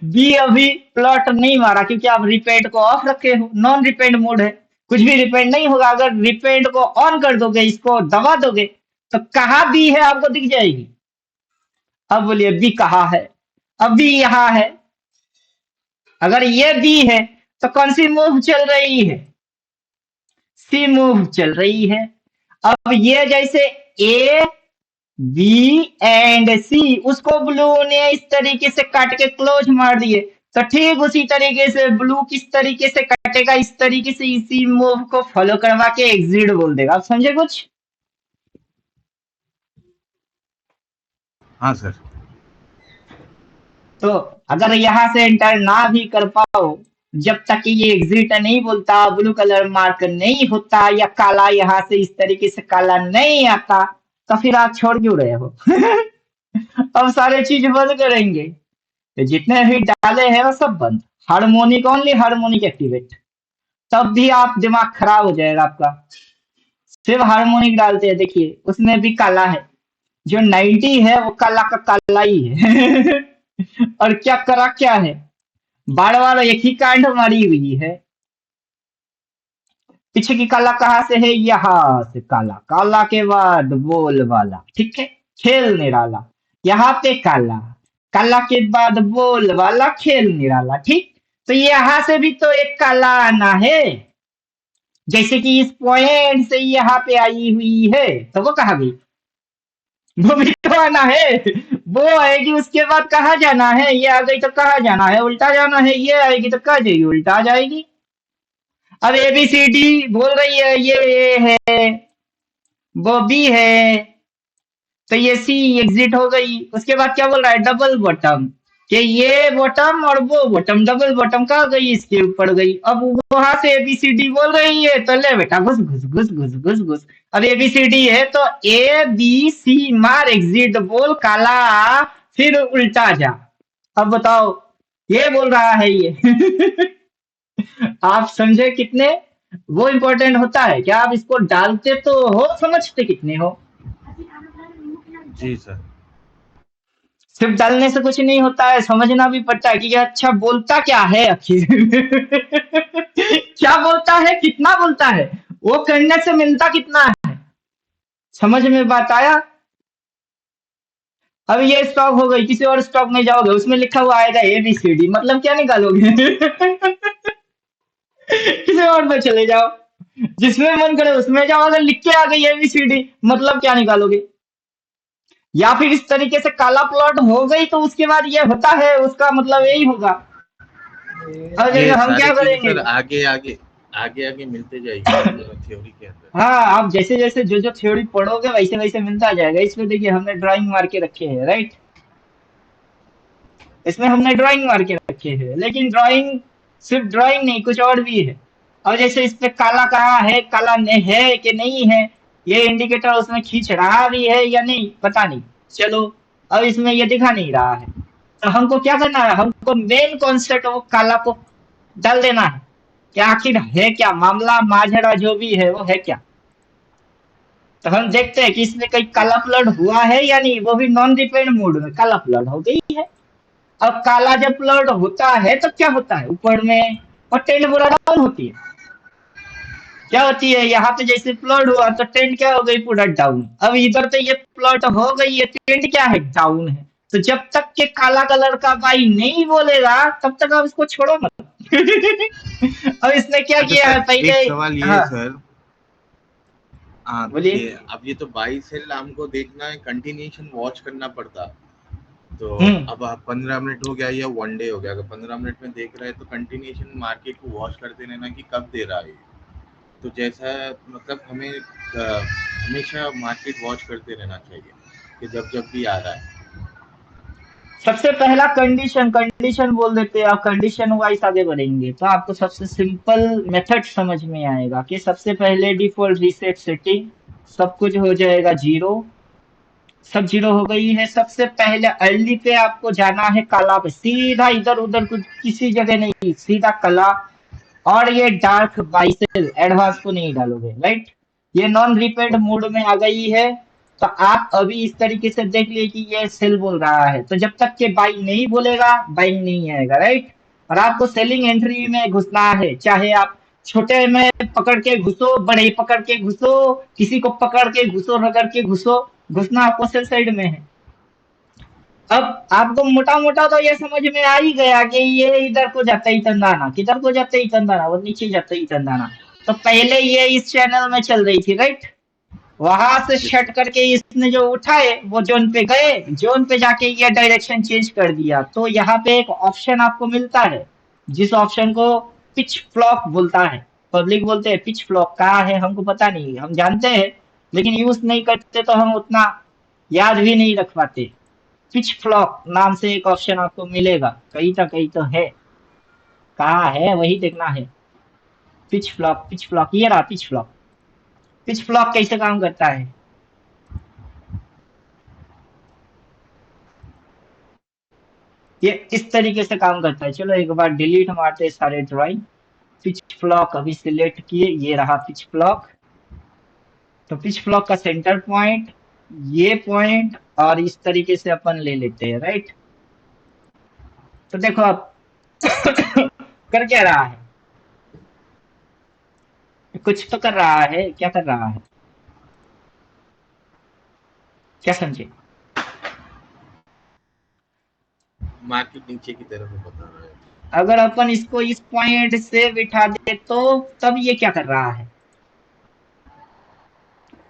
बी अभी प्लॉट नहीं मारा, क्योंकि आप रिपेंड को ऑफ रखे हो, नॉन रिपेंड मोड है। कुछ भी रिपेंड नहीं होगा। अगर रिपेंड को ऑन कर दोगे, इसको दबा दोगे, तो कहा बी है आपको दिख जाएगी। अब बोलिए बी कहाँ है? अब बी यहाँ है। अगर ये बी है तो कौन सी मूव चल रही है? सी मूव चल रही है। अब ये जैसे ए बी एंड सी, उसको ब्लू ने इस तरीके से काट के क्लोज मार दिए, तो ठीक उसी तरीके से ब्लू किस तरीके से काटेगा? इस तरीके से इसी मूव को फॉलो करवा के एग्जिट बोल देगा। आप समझे कुछ? हाँ सर। तो अगर यहाँ से एंटर ना भी कर पाओ, जब तक कि ये एग्जिट नहीं बोलता, ब्लू कलर मार्क नहीं होता, या काला यहाँ से इस तरीके से काला नहीं आता, तो फिर आप छोड़ क्यों रहे हो? अब सारे चीज बंद करेंगे, तो जितने भी डाले हैं वो सब बंद। Harmonic only harmonic activate. तब भी आप दिमाग खराब हो जाएगा आपका। सिर्फ हार्मोनिक डालते हैं, देखिए उसमें भी काला है। जो 90 है वो काला का काला ही है। और क्या करा क्या है? बार बार एक ही कांड मारी हुई है। पीछे की काला कहाँ से है? यहाँ से काला, काला के बाद बोल वाला, ठीक है, खेल निराला। यहाँ पे काला, काला के बाद बोल वाला, खेल निराला, ठीक। तो यहाँ से भी तो एक काला आना है, जैसे कि इस पॉइंट से यहाँ पे आई हुई है, तो वो कहाँ गई? वो भी तो आना है। वो आएगी उसके बाद कहाँ जाना है? ये आ गई तो कहाँ जाना है? उल्टा जाना है। ये आएगी तो कहाँ जाएगी? उल्टा जाएगी। अब ABCD बोल रही है, ये है, वो बी है, तो ये सी एग्जिट हो गई। उसके बाद क्या बोल रहा है? डबल बॉटम, कि ये बॉटम और वो बॉटम, डबल बॉटम कहाँ गई? इसके ऊपर गई। अब वहां से ABCD बोल रही है, तो ले बेटा घुस घुस घुस घुस घुस घुस। अब ABCD है तो ABC मार, एग्जिट बोल, काला फिर उल्टा जा। अब बताओ, ये बोल रहा है ये। आप समझे कितने वो इम्पोर्टेंट होता है? क्या आप इसको डालते तो हो, समझते कितने हो? जी सर। सिर्फ डालने से कुछ नहीं होता है, समझना भी पड़ता है कि ये अच्छा बोलता क्या है आखिर। क्या बोलता है, कितना बोलता है, वो करने से मिलता कितना है। समझ में बात आया? अब ये स्टॉक हो गई, किसी और स्टॉक में जाओगे, उसमें लिखा हुआ आएगा ABCD, मतलब क्या निकालोगे? किसी और में चले जाओ, जिसमें मन करे उसमें जाओ, अगर लिख के आ गई ABCD, मतलब क्या निकालोगे? या फिर इस तरीके से काला प्लॉट हो गई तो उसके बाद ये होता है, उसका मतलब यही होगा। अब जैसे ये हम सारी क्या चीजें करेंगे? सर आगे आगे आगे आगे मिलते जाएगी थ्योरी के अंदर। हाँ, आप जैसे जैसे जो जो थ्योरी पढ़ोगे वैसे वैसे मिलता जाएगा। इसमें देखिए हमने ड्राइंग मार के रखे हैं, राइट? इसमें हमने ड्राइंग मार के रखे हैं, लेकिन ड्राइंग सिर्फ ड्राइंग नहीं, कुछ और भी है। और जैसे इस पे काला कहाँ है, काला है कि नहीं है, ये इंडिकेटर उसमें खींच रहा भी है या नहीं, पता नहीं। चलो, अब इसमें ये दिखा नहीं रहा है, तो हमको क्या करना है? हमको मेन कॉन्सेप्ट वो काला को डाल देना है कि आखिर है क्या मामला, माजरा जो भी है वो है क्या। तो हम देखते हैं कि इसमें कहीं काला फ्लड हुआ है या नहीं, वो भी नॉन रिपेड मोड में काला फ्लड हो गई है। अब काला जब फ्लड होता है तो क्या होता है? ऊपर में और ट्रेंड पूरा डाउन होती है। क्या होती है? यहाँ पे जैसे फ्लड हुआ तो ट्रेंड क्या हो गई? पूरा डाउन। अब इधर तो ये फ्लड हो गई है, ट्रेंड क्या है? डाउन है। तो जब तक के काला कलर का बाई नहीं बोलेगा तब तक आप इसको छोड़ो मत। अब इसने क्या अच्छा किया है सर, एक पहले? सवाल ये है हाँ, सर। हाँ, बोलिए। कि अब ये तो बाई सेल हमको देखना है, कंटिन्यूशन वॉच करना पड़ता। तो हम्म। अब 15 मिनट हो गया या 1 डे हो गया, अगर 15 मिनट में देख रहा है तो कंटिन्यूशन मार्केट को वॉच करते रहना कि कब दे रहा है। तो जैसा मतलब हमें हमेशा मार्केट वॉच करते रहना चाहिए कि जब जब भी आ रहा है। सबसे पहला कंडीशन, कंडीशन बोल देते हैं, आप कंडीशन वाइज आगे बढ़ेंगे तो आपको सबसे सिंपल मेथड समझ में आएगा कि सबसे पहले डिफॉल्ट रीसेट सेटिंग, सब कुछ हो जाएगा जीरो। सब जीरो हो गई है। सबसे पहले अर्ली पे आपको जाना है, काला पे, सीधा इधर उधर कुछ किसी जगह नहीं, सीधा काला। और ये डार्क बाइसेल एडवांस को नहीं डालोगे, राइट? ये नॉन रिपेड ओके। मोड में आ गई है। तो आप अभी इस तरीके से देख लिए कि ये सेल बोल रहा है, तो जब तक के बाइंग नहीं बोलेगा बाइंग नहीं आएगा, राइट? और आपको सेलिंग एंट्री में घुसना है, चाहे आप छोटे में पकड़ के घुसो, बड़े पकड़ के घुसो, किसी को पकड़ के घुसो, रगड़ के घुसो, घुसना आपको सेल साइड में है। अब आपको मोटा मोटा तो ये समझ में आ ही गया कि ये इधर को जाता ही तंदाना, किधर को जाता ही तंदाना, वो नीचे जाता ही तंदाना। तो पहले ये इस चैनल में चल रही थी, राइट? वहां से यस शट सर। करके इसने जो उठाए वो जोन पे गए, जोन पे जाके ये डायरेक्शन चेंज कर दिया। तो यहाँ पे एक ऑप्शन आपको मिलता है, जिस ऑप्शन को पिच फ्लॉप बोलता है। पब्लिक बोलते हैं पिच फ्लॉप, कहाँ है हमको पता नहीं, हम जानते हैं लेकिन यूज नहीं करते तो हम उतना याद भी नहीं रख पाते। पिच फ्लॉप नाम से एक ऑप्शन आपको मिलेगा, कहीं तो है, कहाँ है वही देखना है। पिच फ्लॉप, पिच फ्लॉप, ये रहा पिच फ्लॉप। पिच फ्लॉप कैसे काम करता है? ये इस तरीके से काम करता है। चलो एक बार डिलीट मारते हैं सारे ड्राइंग। पिच फ्लॉक अभी सिलेक्ट किए, ये रहा पिच फ्लॉक। तो पिच फ्लॉक का सेंटर पॉइंट, ये पॉइंट, और इस तरीके से अपन ले लेते हैं, राइट? तो देखो अब कर क्या रहा है? कुछ तो कर रहा है, क्या कर रहा है, क्या समझे? मार्केट नीचे की तरफ है, बता रहा है। अगर अपन इसको इस पॉइंट से बिठा दे तो तब ये क्या कर रहा है,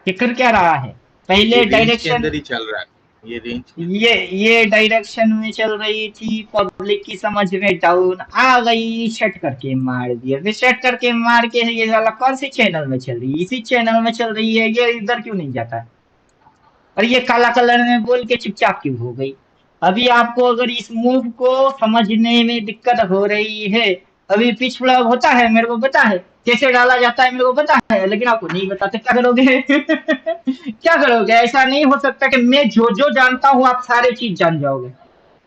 ये कर क्या रहा है? ये पहले रेंज के डायरेक्शन, अंदर ही चल रहा है, ये रेंज के अंदर। ये डायरेक्शन में चल रही थी, पब्लिक की समझ में डाउन आ गई, शट करके मार दिया, फिर शट करके मार के ये साला कौन सी चैनल में चल रही है, इसी चैनल में चल रही है, ये इधर क्यों नहीं जाता है? और ये काला कलर में बोल के चुपचाप क्यों हो गई? अभी आपको अगर इस मूव को समझने में दिक्कत हो रही है, अभी पिच फ्लॉग होता है मेरे को पता है, कैसे डाला जाता है मेरे को पता है, लेकिन आपको नहीं बताते, क्या करोगे? क्या करोगे? ऐसा नहीं हो सकता कि मैं जो जो जानता हूँ आप सारे चीज जान जाओगे,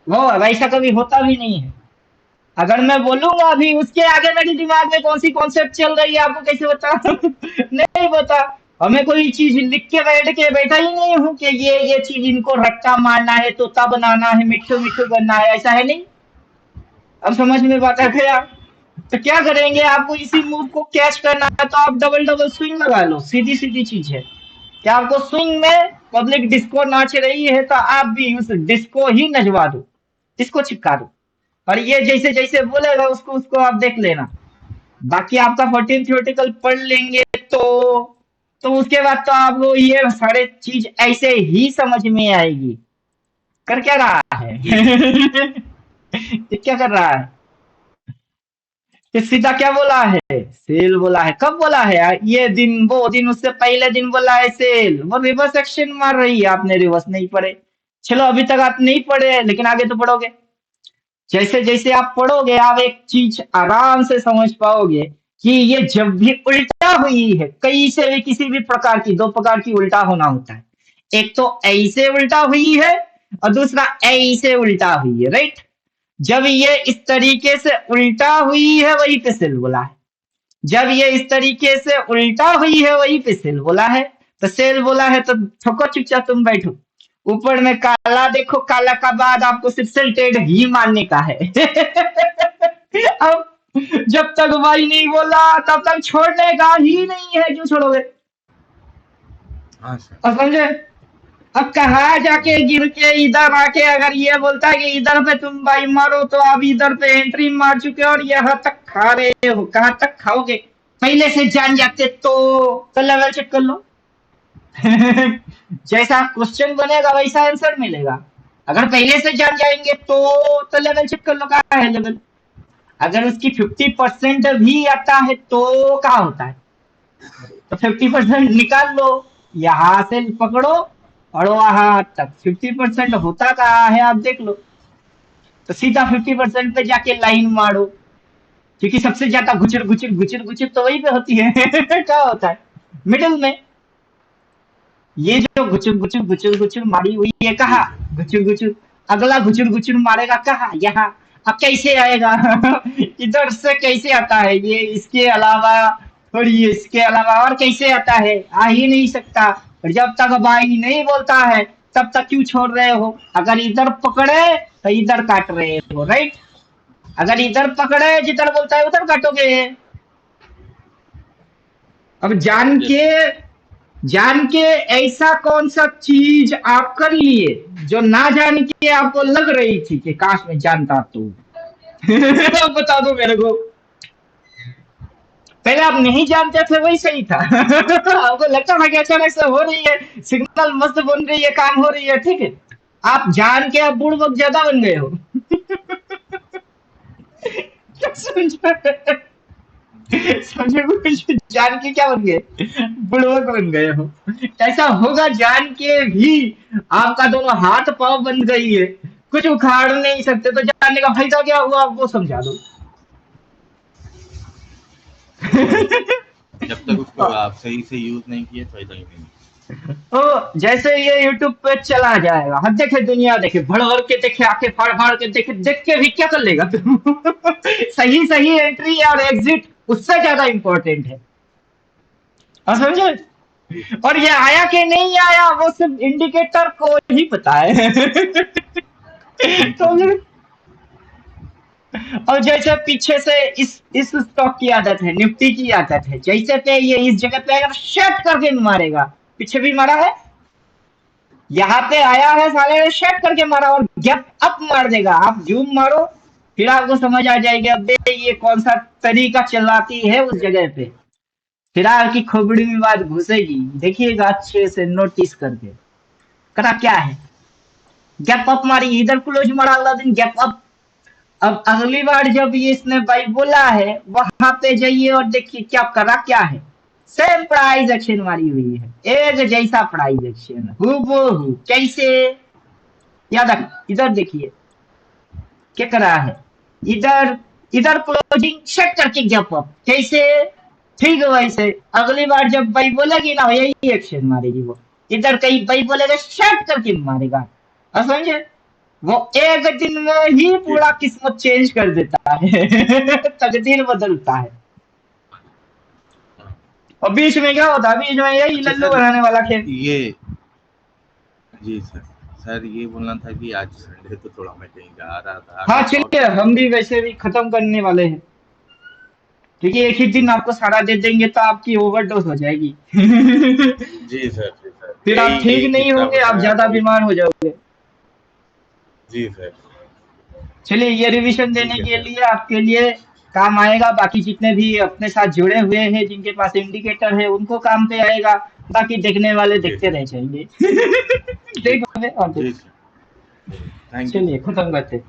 वो अब ऐसा कभी होता भी नहीं है। अगर मैं बोलूंगा अभी उसके आगे मेरे दिमाग में कौन सी कॉन्सेप्ट चल रही है आपको कैसे बता? नहीं बता। हमें कोई चीज लिख के बैठ के बैठा ही नहीं हूँ कि ये चीज इनको रट्टा मारना है, तोता बनाना है, मिट्टू मिट्टू बनना है, ऐसा है नहीं। अब समझ में बात आ गया? तो क्या करेंगे, आपको इसी मूव को कैच करना है तो आप डबल डबल स्विंग लगा लो, सीधी सीधी चीज है। क्या आपको स्विंग में पब्लिक डिस्को नाच रही है तो आप भी उस डिस्को ही नचवा दो, इसको चिपका दो, और ये जैसे जैसे बोलेगा उसको उसको आप देख लेना। बाकी आपका 14 थ्योरेटिकल पढ़ लेंगे तो उसके बाद तो आपको ये सारे चीज ऐसे ही समझ में आएगी। कर क्या रहा है? जी। ये क्या कर रहा है? ये सीधा क्या बोला है? सेल बोला है। कब बोला है यार? ये दिन वो दिन, उससे पहले दिन बोला है सेल। वो रिवर्स एक्शन मार रही है, आपने रिवर्स नहीं पढ़े। चलो अभी तक आप नहीं पढ़े लेकिन आगे तो पढ़ोगे। जैसे जैसे आप पढ़ोगे आप एक चीज आराम से समझ पाओगे कि ये जब भी उल्टा हुई है, कहीं से भी किसी भी प्रकार की, दो प्रकार की उल्टा होना होता है। एक तो ऐसे उल्टा हुई है और दूसरा ऐसे उल्टा हुई है, राइट? जब ये इस तरीके से उल्टा हुई है वही पे सेल बोला है। जब ये इस तरीके से उल्टा हुई है वही पे सेल बोला है। तो सेल बोला है तो ठोको चुपचाप तुम बैठो। ऊपर में काला देखो, काला का बाद आपको सिर्फ सेल्टेड ही मानने का है। अब जब तक भाई नहीं बोला तब तक छोड़ने का ही नहीं है, क्यों छोड़ोगे? हाँ सर। अब समझे? अब कहा जाके गिर के इधर आके अगर ये बोलता है कि इधर पे तुम भाई मारो तो आप इधर पे एंट्री मार चुके हो और यहाँ तक खा रहे हो, कहाँ तक खाओगे? पहले से जान जाते तो लेवल चेक कर लो। जैसा क्वेश्चन बनेगा वैसा आंसर मिलेगा। अगर पहले से जान जाएंगे तो लेवल चेक कर लो कहाँ है लेवल। अगर उसकी 50% भी आता है तो क्या होता है? तो 50% निकाल लो, यहाँ से पकड़ो और वहां तक 50% होता कहाँ है आप देख लो। तो सीधा 50% पे जाके लाइन मारो, क्योंकि सबसे ज्यादा घुचर घुचर घुचर घुचर तो वहीं पे होती है। क्या होता है मिडिल में? ये जो घुचुर घुचुर घुचुर घुचुर मारी हुई है जी कहा? सर। घुचुर घुचुर। अगला घुचुर घुचुर मारेगा कहा? यहाँ। अब कैसे आएगा? इधर से कैसे आता है ये, इसके अलावा और ये इसके अलावा और कैसे आता है? आ ही नहीं सकता। और जब तक भाई नहीं बोलता है तब तक क्यों छोड़ रहे हो? अगर इधर पकड़े तो इधर काट रहे हो, राइट? अगर इधर पकड़े जिधर बोलता है उधर काटोगे। अब यस सर। जान के ऐसा कौन सा चीज आप कर लिए जो ना जान के आपको लग रही थी कि काश मैं जानता तो? अब बता दो मेरे को। पहले आप नहीं जानते थे वही सही था। आपको लगता था कि अचानक से हो रही है, सिग्नल मस्त बन रही है, काम हो रही है, ठीक है। आप जान के अब बुड़बक ज्यादा बन गए हो। समझो? समझे कुछ? जान के क्या बन गए? बुड़बक बन गए हो। ऐसा होगा जान के भी आपका दोनों हाथ पांव बंद गई है, कुछ उखाड़ नहीं सकते, तो जानने का फायदा क्या हुआ वो समझा दो। जब तक उसको आप सही से यूज नहीं किए फायदा ही नहीं। तो जैसे ये यूट्यूब पे चला जाएगा, हम देखे दुनिया देखे, भड़ भड़ के देखे, आंखें फाड़ फाड़ के देखे, देख के भी क्या कर लेगा तुम? सही सही एंट्री और एग्जिट उससे ज्यादा इंपॉर्टेंट है। और समझे? जी और ये आया कि नहीं आया वो सिर्फ इंडिकेटर को ही पता है। सर। तो बिल्कुल भी। फिर और जैसे पीछे से इस स्टॉक की आदत है, निफ्टी की आदत है, जैसे पे ये इस जगह पे अगर शट करके मारेगा, पीछे भी मारा है, यहाँ पे आया है साले ने शट करके मारा और गैप अप मार देगा, आप जूम मारो, फिर आपको समझ आ जाएगी अब ये कौन सा तरीका चलाती है उस जगह पे, फिर आपकी खोपड़ी में बात घुसेगी, देखिएगा अच्छे से नोटिस करके। करा क्या है, गैप अप मारी, इधर क्लोज मारा, अगला दिन गैप अप। अब अगली बार जब ये इसने भाई बोला है, वहां पे जाइए और देखिए क्या करा क्या है, सेम प्राइस एक्शन मारी हुई है, एक जैसा प्राइस एक्शन हूबहू, कैसे, याद रख, इधर देखिए क्या करा है, इधर इधर क्लोजिंग सेट करके गैप अप, कैसे, ठीक है वैसे अगली बार जब भाई बोलेगी ना यही एक्शन मारेगी वो, इधर कहीं भाई बोलेगा सेट करके मारेगा, अब समझे, वो एक दिन में ही जी पूरा सर। किस्मत चेंज कर देता है तकदीर बदलता है। हाँ। और बीच में क्या होता है, बीच में यही अच्छा लल्लू सर, बनाने वाला खेल। ये जी सर, सर ये बोलना था कि आज संडे तो थोड़ा मैं कहीं जा रहा था, हाँ अगर शॉर्ट चलिए, टर्म हम में भी तो वैसे भी खत्म करने वाले हैं, क्योंकि एक ही जी दिन सर। आपको सारा दे देंगे तो आपकी ओवरडोज हो जाएगी जी सर, फिर यही आप ठीक यही नहीं किस्सा होंगे, आप बताया ज्यादा था कि बीमार हो जाओगे। जी सर। चलिए ये रिवीजन देने ठीक है के सर। लिए आपके लिए काम आएगा, बाकी जितने भी अपने साथ जुड़े हुए हैं जिनके पास इंडिकेटर है उनको काम पे आएगा, बाकी देखने वाले जी देखते सर। रह जाएंगे जी देखो और देखो। जी सर। थैंक यू चलिए सर। खत्म करते।